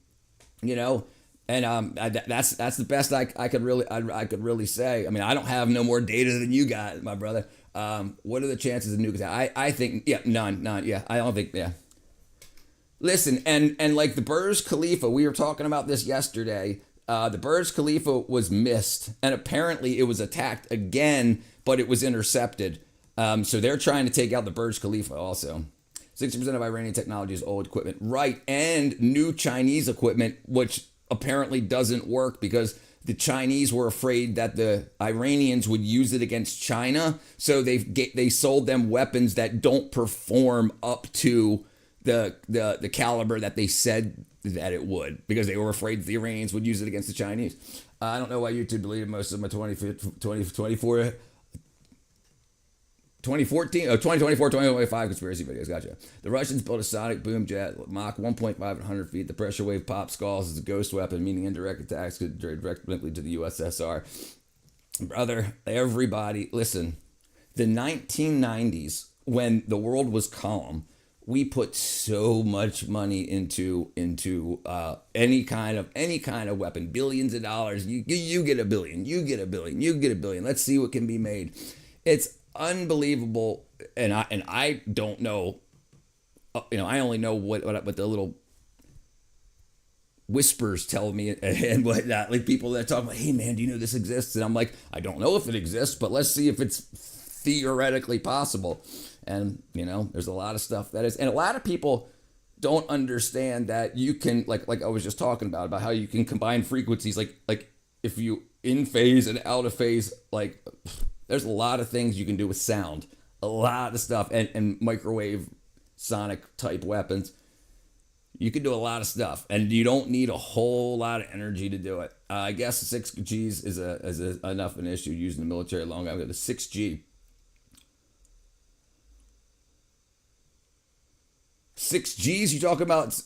And that's the best I could really say. I mean, I don't have no more data than you got, my brother. What are the chances of nuke attack? I think none. Yeah, I don't think Listen, and like the Burj Khalifa, we were talking about this yesterday. The Burj Khalifa was missed, and apparently it was attacked again, but it was intercepted. So they're trying to take out the Burj Khalifa also. 60% of Iranian technology is old equipment, right? And new Chinese equipment, which apparently doesn't work because the Chinese were afraid that the Iranians would use it against China. So they sold them weapons that don't perform up to the caliber that they said that it would, because they were afraid the Iranians would use it against the Chinese. I don't know why YouTube deleted most of my 2024 2025 conspiracy videos. Gotcha. The Russians built a sonic boom jet, Mach 1.5 at 100 feet. The pressure wave pop skulls as a ghost weapon, meaning indirect attacks could directly to the USSR. Brother, everybody, listen. The 1990s, when the world was calm, we put so much money into any kind of weapon, billions of dollars. You get $1 billion, you get $1 billion, you get $1 billion. Let's see what can be made. It's unbelievable, and I don't know. I only know what the little whispers tell me and whatnot, like people that talk about, hey man, do you know this exists? And I'm like, I don't know if it exists, but let's see if it's theoretically possible. And there's a lot of stuff that is, and a lot of people don't understand that you can, like I was just talking about how you can combine frequencies, like if you in phase and out of phase, like there's a lot of things you can do with sound, a lot of stuff, and microwave sonic type weapons. You can do a lot of stuff, and you don't need a whole lot of energy to do it. I guess 6Gs is enough an issue using the military long. I've got the 6G. 6Gs, you talk about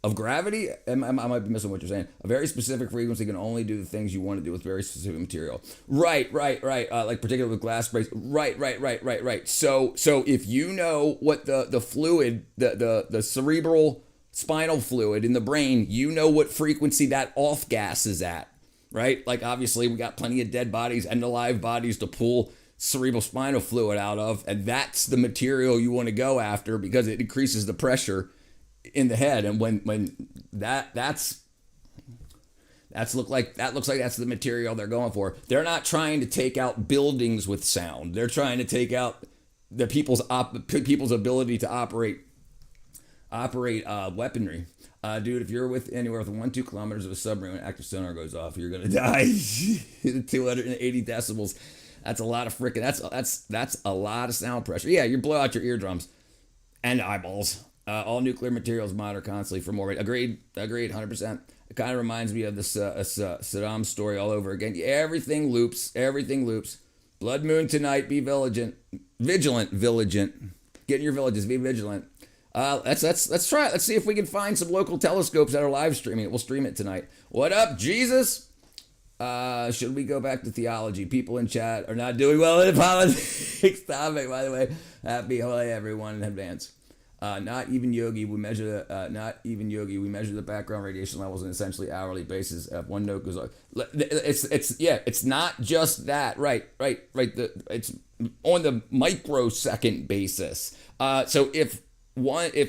of gravity? I might be missing what you're saying. A very specific frequency can only do the things you want to do with very specific material. Right. Like particularly with glass sprays. Right. So if you know what the fluid, the cerebral spinal fluid in the brain, you know what frequency that off gas is at, right? Like obviously we got plenty of dead bodies and alive bodies to pull cerebral spinal fluid out of, and that's the material you want to go after because it increases the pressure in the head. And when that looks like that's the material they're going for. They're not trying to take out buildings with sound. They're trying to take out the people's ability to operate weaponry. Dude, if you're with anywhere within 1-2 kilometers of a submarine when active sonar goes off, you're gonna die. 280 decibels. That's a lot of freaking. That's a lot of sound pressure. Yeah, you blow out your eardrums and eyeballs. All nuclear materials monitor constantly for more. Agreed, 100%. It kind of reminds me of this Saddam story all over again. Everything loops. Blood moon tonight. Be vigilant. Get in your villages. Be vigilant. Let's try it. Let's see if we can find some local telescopes that are live streaming it. We'll stream it tonight. What up, Jesus? Should we go back to theology? People in chat are not doing well in the politics topic, by the way. Happy holiday, everyone, in advance. Not even Yogi. We measure the background radiation levels on essentially hourly basis. If one note goes off, it's not just that. Right. It's on the microsecond basis. So if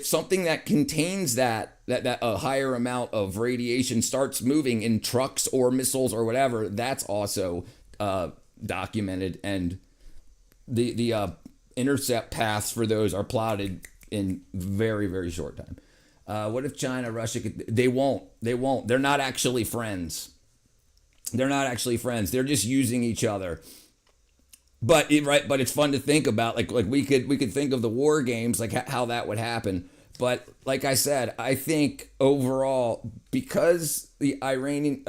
something that contains that a higher amount of radiation starts moving in trucks or missiles or whatever, that's also documented, and the intercept paths for those are plotted in very, very short time. What if China, Russia they won't. They're not actually friends. They're just using each other. But it's fun to think about. Like we could think of the war games, like how that would happen. But like I said, I think overall, because the Iranian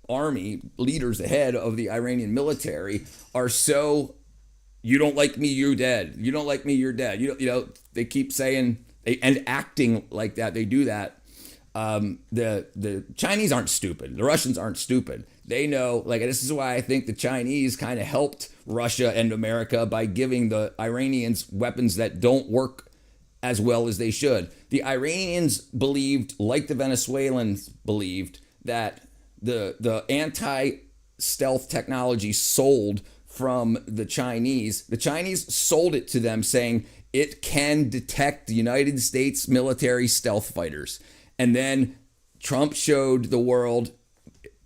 army leaders, the head of the Iranian military, are so, you don't like me, you're dead. You don't like me, you're dead. They keep saying and acting like that. They do that. The Chinese aren't stupid. The Russians aren't stupid. They know, like, this is why I think the Chinese kind of helped Russia and America by giving the Iranians weapons that don't work as well as they should. The Iranians believed, like the Venezuelans believed, that the anti-stealth technology sold from the Chinese. The Chinese sold it to them saying it can detect the United States military stealth fighters. And then Trump showed the world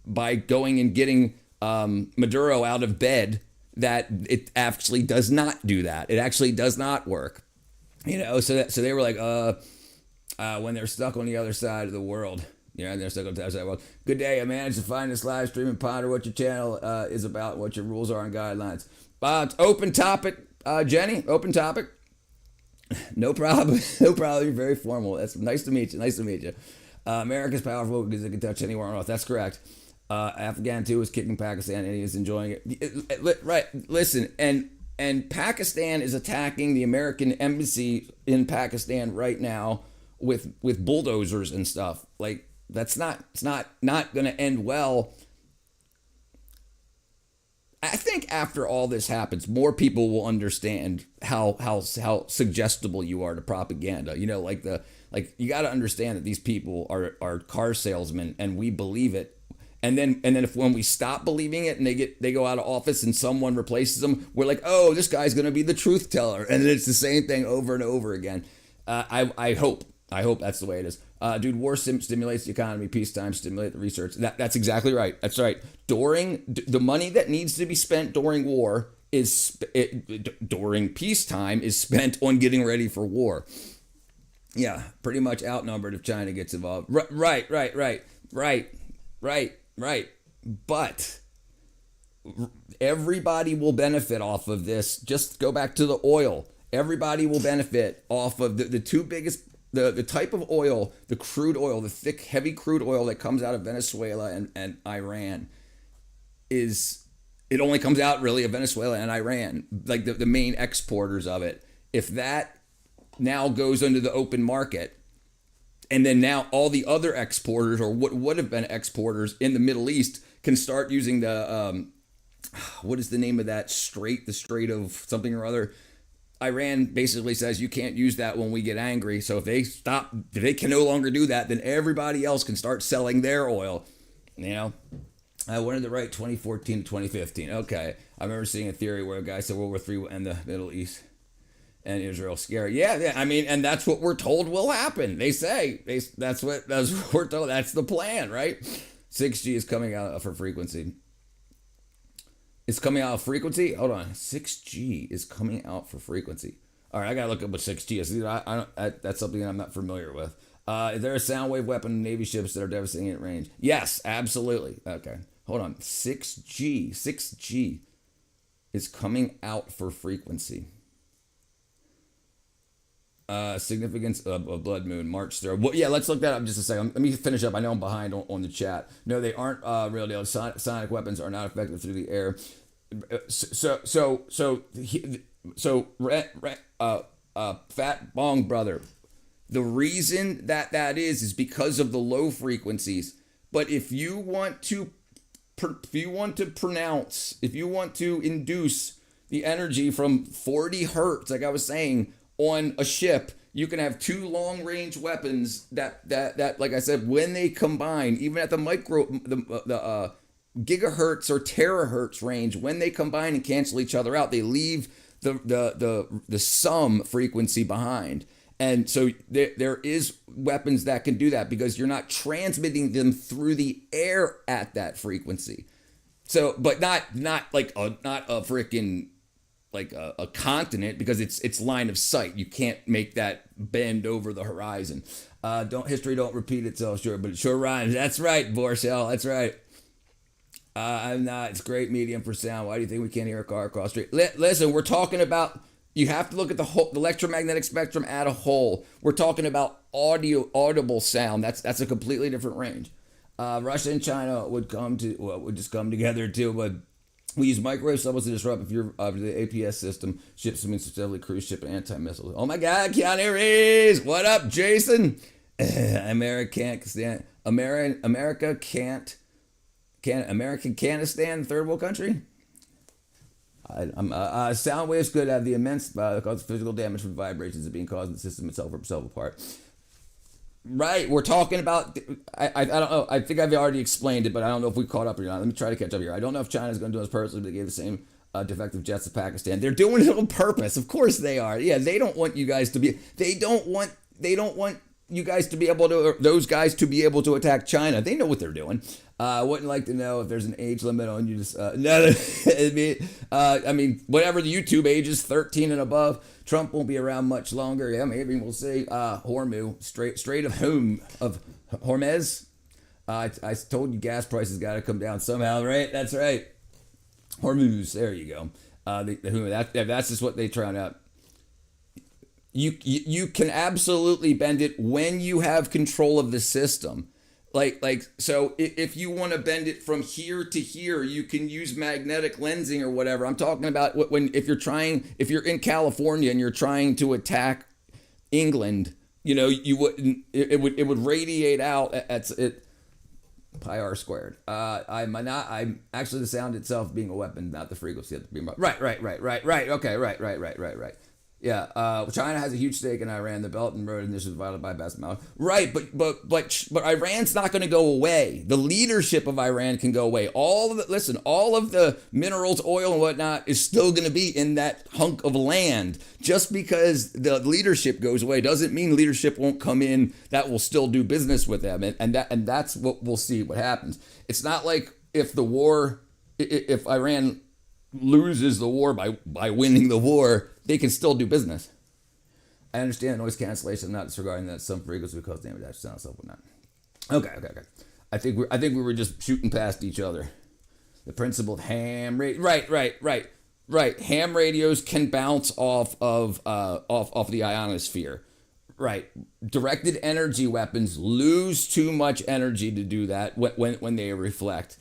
by going and getting Maduro out of bed that it actually does not do that. It actually does not work. So they were like, when they're stuck on the other side of the world, they're stuck on the other side of the world. Good day. I managed to find this live stream and ponder what your channel is about, what your rules are and guidelines. Open topic, Jenny. Open topic. No problem. You're very formal. That's nice to meet you. America's powerful because it can touch anywhere on earth. That's correct. Afghan too is kicking Pakistan and he is enjoying it. Right. Listen, and Pakistan is attacking the American embassy in Pakistan right now with bulldozers and stuff. Like it's not going to end well. I think after all this happens, more people will understand how suggestible you are to propaganda. You got to understand that these people are car salesmen, and we believe it. And then when we stop believing it and they go out of office and someone replaces them, we're like, oh, this guy's going to be the truth teller. And then it's the same thing over and over again. I hope. I hope that's the way it is. Dude, war stimulates the economy. Peacetime stimulate the research. That's exactly right. That's right. The money that needs to be spent during war during peacetime is spent on getting ready for war. Yeah, pretty much outnumbered if China gets involved. Right. But everybody will benefit off of this. Just go back to the oil. Everybody will benefit off of the two biggest, the type of oil, the crude oil, the thick, heavy crude oil that comes out of Venezuela and Iran it only comes out really of Venezuela and Iran, like the main exporters of it. If that now goes into the open market, and then now all the other exporters, or what would have been exporters in the Middle East, can start using the, what is the name of that strait? The Strait of something or other. Iran basically says you can't use that when we get angry. So if they can no longer do that, then everybody else can start selling their oil. I wanted to write 2014 to 2015. Okay. I remember seeing a theory where a guy said World War III will end the Middle East and Israel scary. Yeah. I mean, and that's what we're told will happen. They say that's what we're told. That's the plan, right? 6G is coming out for frequency. It's coming out of frequency? Hold on. 6G is coming out for frequency. All right, I got to look up what 6G is. That's something I'm not familiar with. Is there a sound wave weapon in Navy ships that are devastating at range? Yes, absolutely. Okay, hold on. 6G is coming out for frequency. Significance of blood moon, March 3rd. Well, yeah, let's look that up in just a second. Let me finish up. I know I'm behind on the chat. No, they aren't real deal. Sonic weapons are not effective through the air. Fat Bong brother. The reason that is because of the low frequencies. But if you want to induce the energy from 40 hertz, like I was saying, on a ship, you can have two long range weapons that like I said, when they combine, even at the gigahertz or terahertz range, when they combine and cancel each other out, they leave the sum frequency behind. And so there is weapons that can do that because you're not transmitting them through the air at that frequency. So, but not like not a freaking like a continent, because it's line of sight. You can't make that bend over the horizon. History don't repeat itself, sure, but it sure rhymes. That's right, Borshell. That's right. I'm not. It's great medium for sound. Why do you think we can't hear a car across the street? Listen, we're talking about. You have to look at the whole the electromagnetic spectrum at a whole. We're talking about audible sound. That's a completely different range. Russia and China would just come together too, but we use microwave signals to disrupt if you're the APS system ships them specifically cruise ship and anti-missiles. Oh my God, Keanu Reeves! What up, Jason? America can't stand third world country. Sound waves could have the immense cause physical damage from vibrations that being caused in the system itself or itself apart. Right, we're talking about. I don't know. I think I've already explained it, but I don't know if we caught up or not. Let me try to catch up here. I don't know if China's going to do this purposely, but they gave the same defective jets to Pakistan. They're doing it on purpose. Of course they are. Yeah, they don't want you guys to be. They don't want you guys to be able to. Or those guys to be able to attack China. They know what they're doing. I wouldn't like to know if there's an age limit on you. Just no. I mean, whatever the YouTube age is, 13 and above. Trump won't be around much longer. Yeah, maybe we'll see. Hormuz, Strait of Hormuz. I told you gas prices got to come down somehow, right? That's right. Hormuz. There you go. That's just what they try out. You can absolutely bend it when you have control of the system. So if you want to bend it from here to here, you can use magnetic lensing or whatever. I'm talking about if you're in California and you're trying to attack England, you wouldn't, it would radiate out at pi r squared. I'm actually the sound itself being a weapon, not the frequency of being right. Okay, right. Yeah, China has a huge stake in Iran. The Belt and Road Initiative violated by Basmouth. Right, but Iran's not going to go away. The leadership of Iran can go away. All of the minerals, oil, and whatnot is still going to be in that hunk of land. Just because the leadership goes away doesn't mean leadership won't come in that will still do business with them, and that's what we'll see what happens. It's not like if Iran loses the war by winning the war, they can still do business. I understand noise cancellation, not disregarding that some frequency would cause damage to sound stuff whatnot. Okay. I think we were just shooting past each other. The principle of ham radio. Right. Ham radios can bounce off of the ionosphere. Right. Directed energy weapons lose too much energy to do that when they reflect.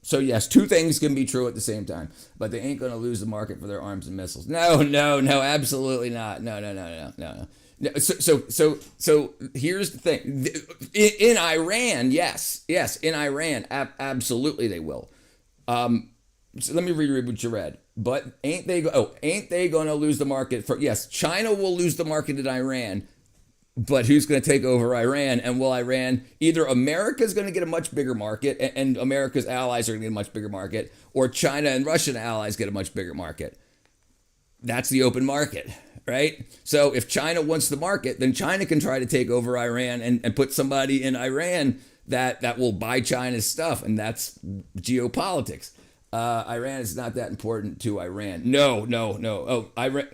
So yes, two things can be true at the same time, but they ain't going to lose the market for their arms and missiles. No, absolutely not. No. So here's the thing. In Iran, yes, in Iran, absolutely they will. So let me reread what you read. But ain't they going to lose the market for? Yes, China will lose the market in Iran. But who's going to take over Iran? And will Iran, either America's going to get a much bigger market and America's allies are going to get a much bigger market, or China and Russian allies get a much bigger market. That's the open market, right? So if China wants the market, then China can try to take over Iran and put somebody in Iran that will buy China's stuff. And that's geopolitics. Iran is not that important to Iran. No. Iran.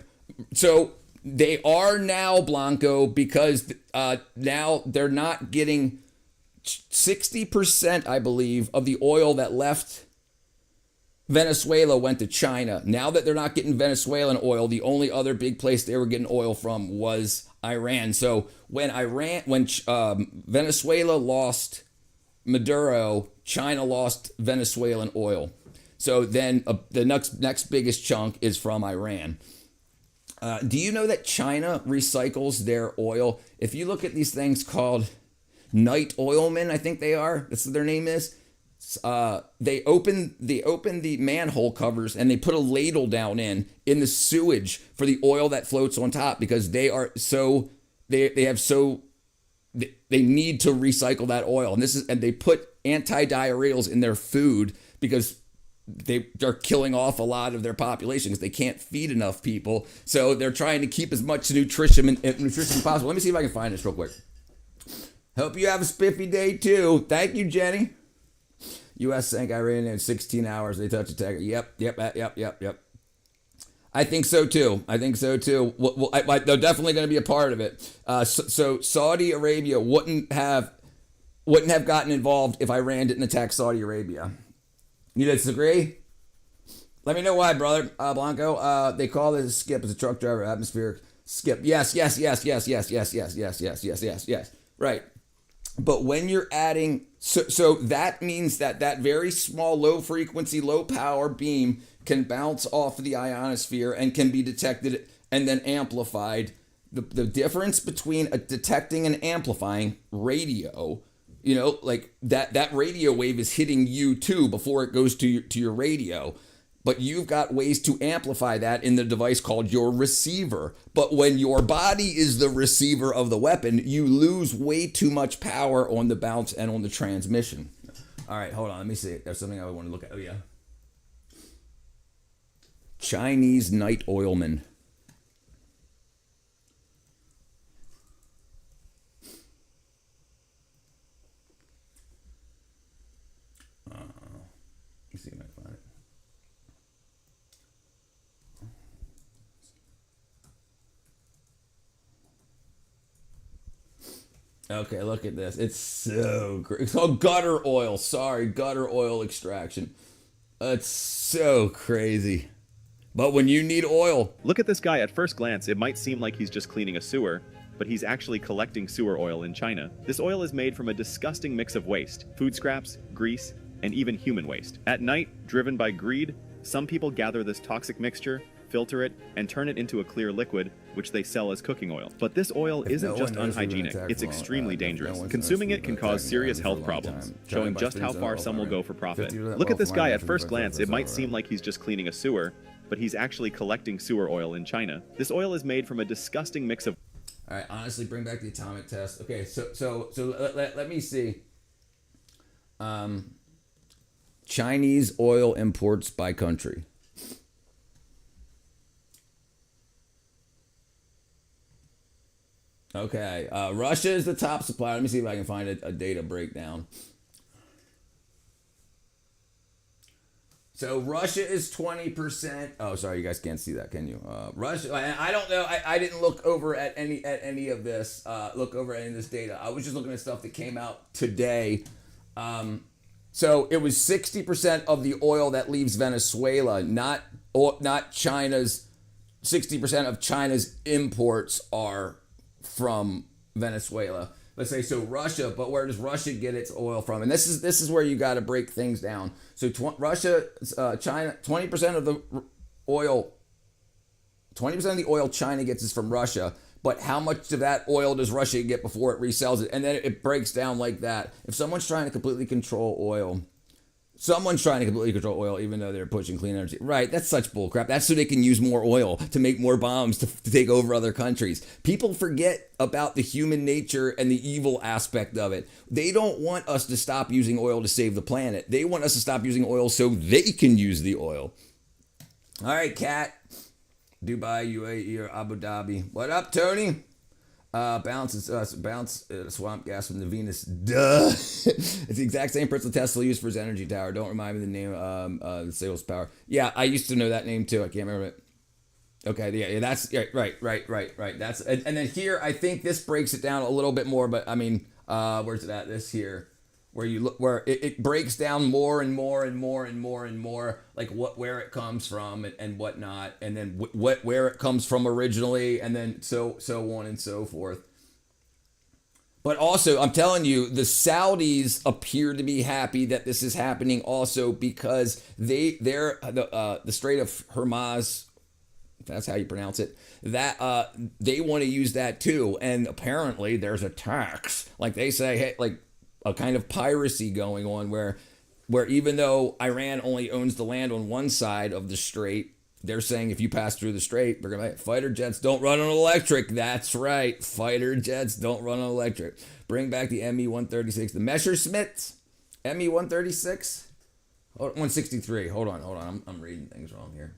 So they are now, Blanco, because now they're not getting 60%, I believe, of the oil that left Venezuela went to China. Now that they're not getting Venezuelan oil, the only other big place they were getting oil from was Iran. So when Venezuela lost Maduro, China lost Venezuelan oil. So then the next biggest chunk is from Iran. Do you know that China recycles their oil? If you look at these things called night oilmen, I think they are. That's what their name is. They open the manhole covers and they put a ladle down in the sewage for the oil that floats on top because they need to recycle that oil. And they put anti-diarrheals in their food because they're killing off a lot of their population because they can't feed enough people. So they're trying to keep as much nutrition as possible. Let me see if I can find this real quick. Hope you have a spiffy day too. Thank you, Jenny. U.S. sank Iran in 16 hours. They touched attack. Yep. I think so too. Well, they're definitely going to be a part of it. So Saudi Arabia wouldn't have gotten involved if Iran didn't attack Saudi Arabia. You disagree? Let me know why, brother. Blanco. They call this a skip as a truck driver, atmospheric skip. Yes. Right. But when you're adding, so that means that very small, low frequency, low power beam can bounce off of the ionosphere and can be detected and then amplified. The difference between detecting and amplifying radio, like that radio wave is hitting you too before it goes to your radio. But you've got ways to amplify that in the device called your receiver. But when your body is the receiver of the weapon, you lose way too much power on the bounce and on the transmission. All right, hold on. Let me see. There's something I want to look at. Oh, yeah. Chinese night oilman. Let's see if I can find it. Okay, look at this. It's so great. It's called gutter oil. Sorry, gutter oil extraction. It's so crazy. But when you need oil... Look at this guy. At first glance, it might seem like he's just cleaning a sewer, but he's actually collecting sewer oil in China. This oil is made from a disgusting mix of waste, food scraps, grease, and even human waste. At night, driven by greed, some people gather this toxic mixture, filter it, and turn it into a clear liquid, which they sell as cooking oil. But this oil isn't just unhygienic, it's extremely dangerous. Consuming it can cause serious health problems, showing just how far some will go for profit. Look at this guy. At first glance, it might seem like he's just cleaning a sewer, but he's actually collecting sewer oil in China. This oil is made from a disgusting mix of... All right, honestly, bring back the atomic test. Okay, so let me see. Chinese oil imports by country. Okay, Russia is the top supplier. Let me see if I can find a data breakdown. So Russia is 20%. Oh, sorry, you guys can't see that, can you? Russia. I don't know. I didn't look over at any of this. Look over at any of this data. I was just looking at stuff that came out today. So it was 60% of the oil that leaves Venezuela, not China's. 60% of China's imports are from Venezuela. Let's say so Russia, but where does Russia get its oil from? And this is where you got to break things down. So Russia, China, 20% of the oil, 20% of the oil China gets is from Russia. But how much of that oil does Russia get before it resells it? And then it breaks down like that. If someone's trying to completely control oil, even though they're pushing clean energy. Right, that's such bullcrap. That's so they can use more oil to make more bombs to take over other countries. People forget about the human nature and the evil aspect of it. They don't want us to stop using oil to save the planet. They want us to stop using oil so they can use the oil. All right, Kat. Dubai, UAE, or Abu Dhabi. What up, Tony? Bounce swamp gas from the Venus. Duh. It's the exact same principle Tesla used for his energy tower. Don't remind me the name. The sales power. Yeah, I used to know that name too. I can't remember it. Okay, yeah, that's right. That's and then here I think this breaks it down a little bit more. But I mean, where's it at? This here. Where you look, where it breaks down more and more, like where it comes from and whatnot, and then where it comes from originally, and then so on and so forth. But also, I'm telling you, the Saudis appear to be happy that this is happening, also because they're the Strait of Hormuz. If that's how you pronounce it, that they want to use that too, and apparently there's a tax, like they say, hey, like a kind of piracy going on where even though Iran only owns the land on one side of the strait, they're saying if you pass through the strait, they're going to fighter jets don't run on electric. That's right. Fighter jets don't run on electric. Bring back the Me-136. The Messerschmitt Me-136? 163. Hold on. I'm reading things wrong here.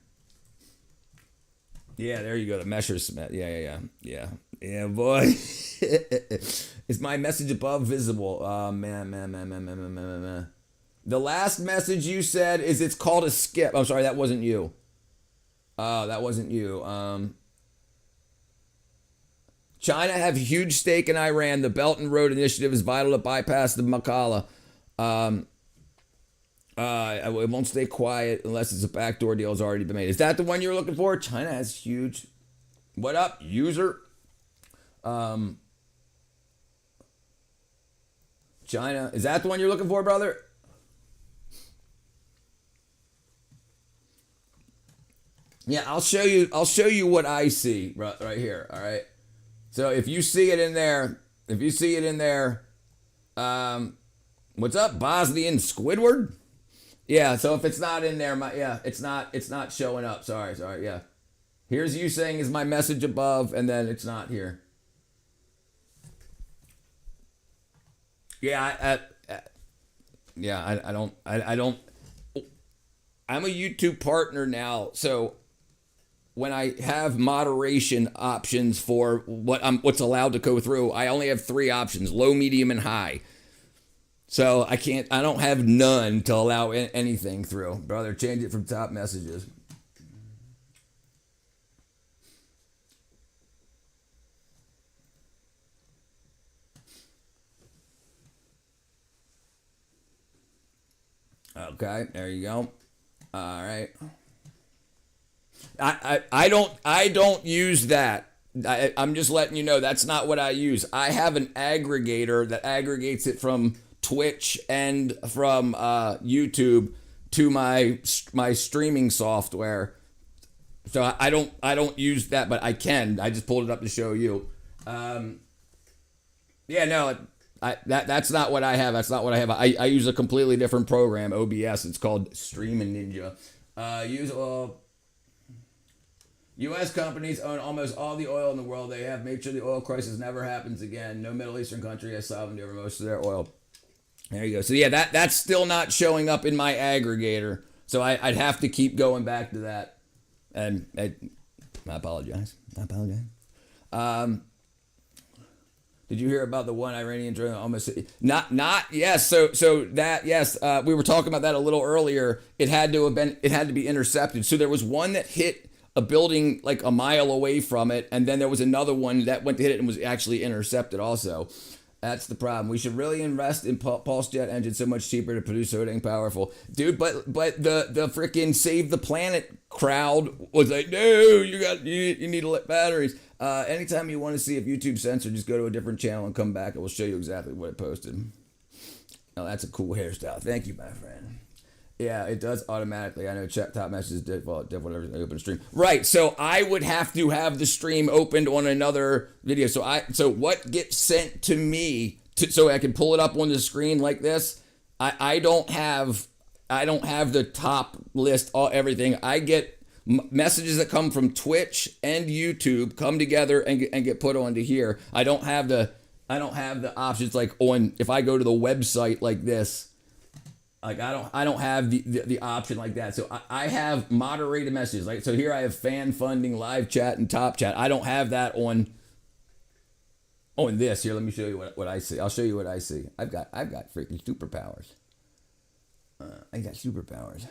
Yeah, there you go. The Messerschmitt. Yeah, boy. Is my message above visible? Man. The last message you said is it's called a skip. I'm sorry, that wasn't you. That wasn't you. China have a huge stake in Iran. The Belt and Road Initiative is vital to bypass the Makala. It won't stay quiet unless it's a backdoor deal has already been made. Is that the one you're looking for? China has huge. What up, user? China, is that the one you're looking for, brother? Yeah, I'll show you what I see right here. All right. So if you see it in there, what's up, Bosnian Squidward? Yeah. So if it's not in there, it's not showing up. Sorry. Yeah. Here's you saying is my message above, and then it's not here. Yeah, I don't. I'm a YouTube partner now, so when I have moderation options for what's allowed to go through, I only have 3 options: low, medium, and high. So I don't have none to allow anything through. Brother, change it from top messages. Okay, there you go. All right. I don't use that. I'm just letting you know that's not what I use. I have an aggregator that aggregates it from Twitch and from YouTube to my streaming software. So I don't use that, but I can. I just pulled it up to show you. That's not what I have. That's not what I have. I use a completely different program, OBS. It's called Streaming Ninja. U.S. companies own almost all the oil in the world. They have made sure the oil crisis never happens again. No Middle Eastern country has sovereignty over most of their oil. There you go. So yeah, that's still not showing up in my aggregator. So I'd have to keep going back to that. And I apologize. Did you hear about the one Iranian drone almost not yes, so that yes, we were talking about that a little earlier. It had to be intercepted. So there was one that hit a building like a mile away from it, and then there was another one that went to hit it and was actually intercepted also. That's the problem. We should really invest in pulse jet engines, so much cheaper to produce so dang powerful. Dude, but the freaking Save the Planet crowd was like, no, you need to let batteries. Anytime you want to see if YouTube censored, just go to a different channel and come back. It will show you exactly what it posted. Oh, that's a cool hairstyle. Thank you, my friend. Yeah, it does automatically. I know chat top messages default whatever they open a stream. Right, so I would have to have the stream opened on another video. So what gets sent to me so I can pull it up on the screen like this? I don't have the top list, everything. I get messages that come from Twitch and YouTube come together and get put onto here. I don't have the options like on if I go to the website like this. Like I don't have the option like that. So I have moderated messages. Like so here I have fan funding, live chat, and top chat. I don't have that on this. Here, let me show you what I see. I'll show you what I see. I've got freaking superpowers. I got superpowers.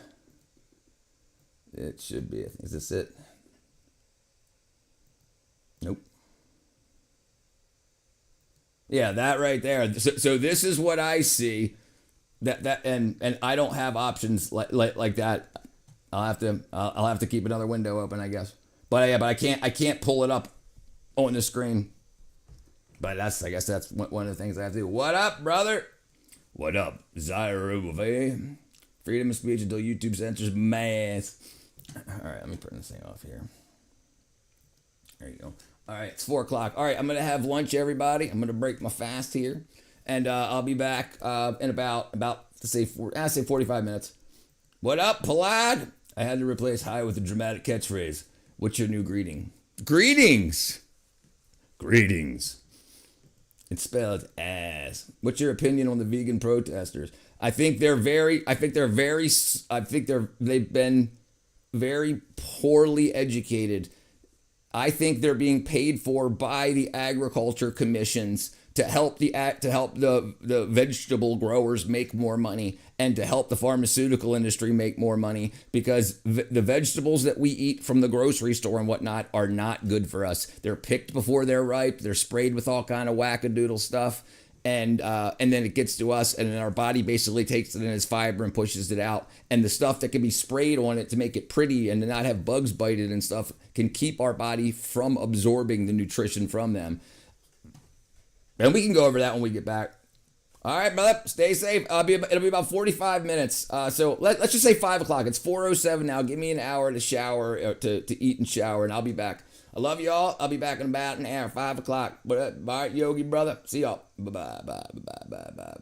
It should be. Is this it? Nope. Yeah, that right there. So this is what I see. And I don't have options like that. I'll have to keep another window open, I guess. But I can't pull it up on the screen. But I guess that's one of the things I have to do. What up, brother? What up, Zaire? Freedom of speech until YouTube censors mass. All right, let me turn this thing off here. There you go. All right, it's 4 o'clock. All right, I'm gonna have lunch, everybody. I'm gonna break my fast here. And I'll be back in about to say 45 minutes. What up, Palad? I had to replace hi with a dramatic catchphrase. What's your new greeting? Greetings. It's spelled as. What's your opinion on the vegan protesters? They've been very poorly educated. I think they're being paid for by the agriculture commissions to help the vegetable growers make more money and to help the pharmaceutical industry make more money because the vegetables that we eat from the grocery store and whatnot are not good for us. They're picked before they're ripe. They're sprayed with all kind of wackadoodle stuff. And then it gets to us and then our body basically takes it in its fiber and pushes it out. And the stuff that can be sprayed on it to make it pretty and to not have bugs bite it and stuff can keep our body from absorbing the nutrition from them. And we can go over that when we get back. All right, brother, stay safe. It'll be about 45 minutes. So let's just say 5 o'clock. It's 4:07 now. Give me an hour to shower, to eat and shower, and I'll be back. I love y'all. I'll be back in about an hour, 5 o'clock. All right, Yogi, brother. See y'all. Bye-bye.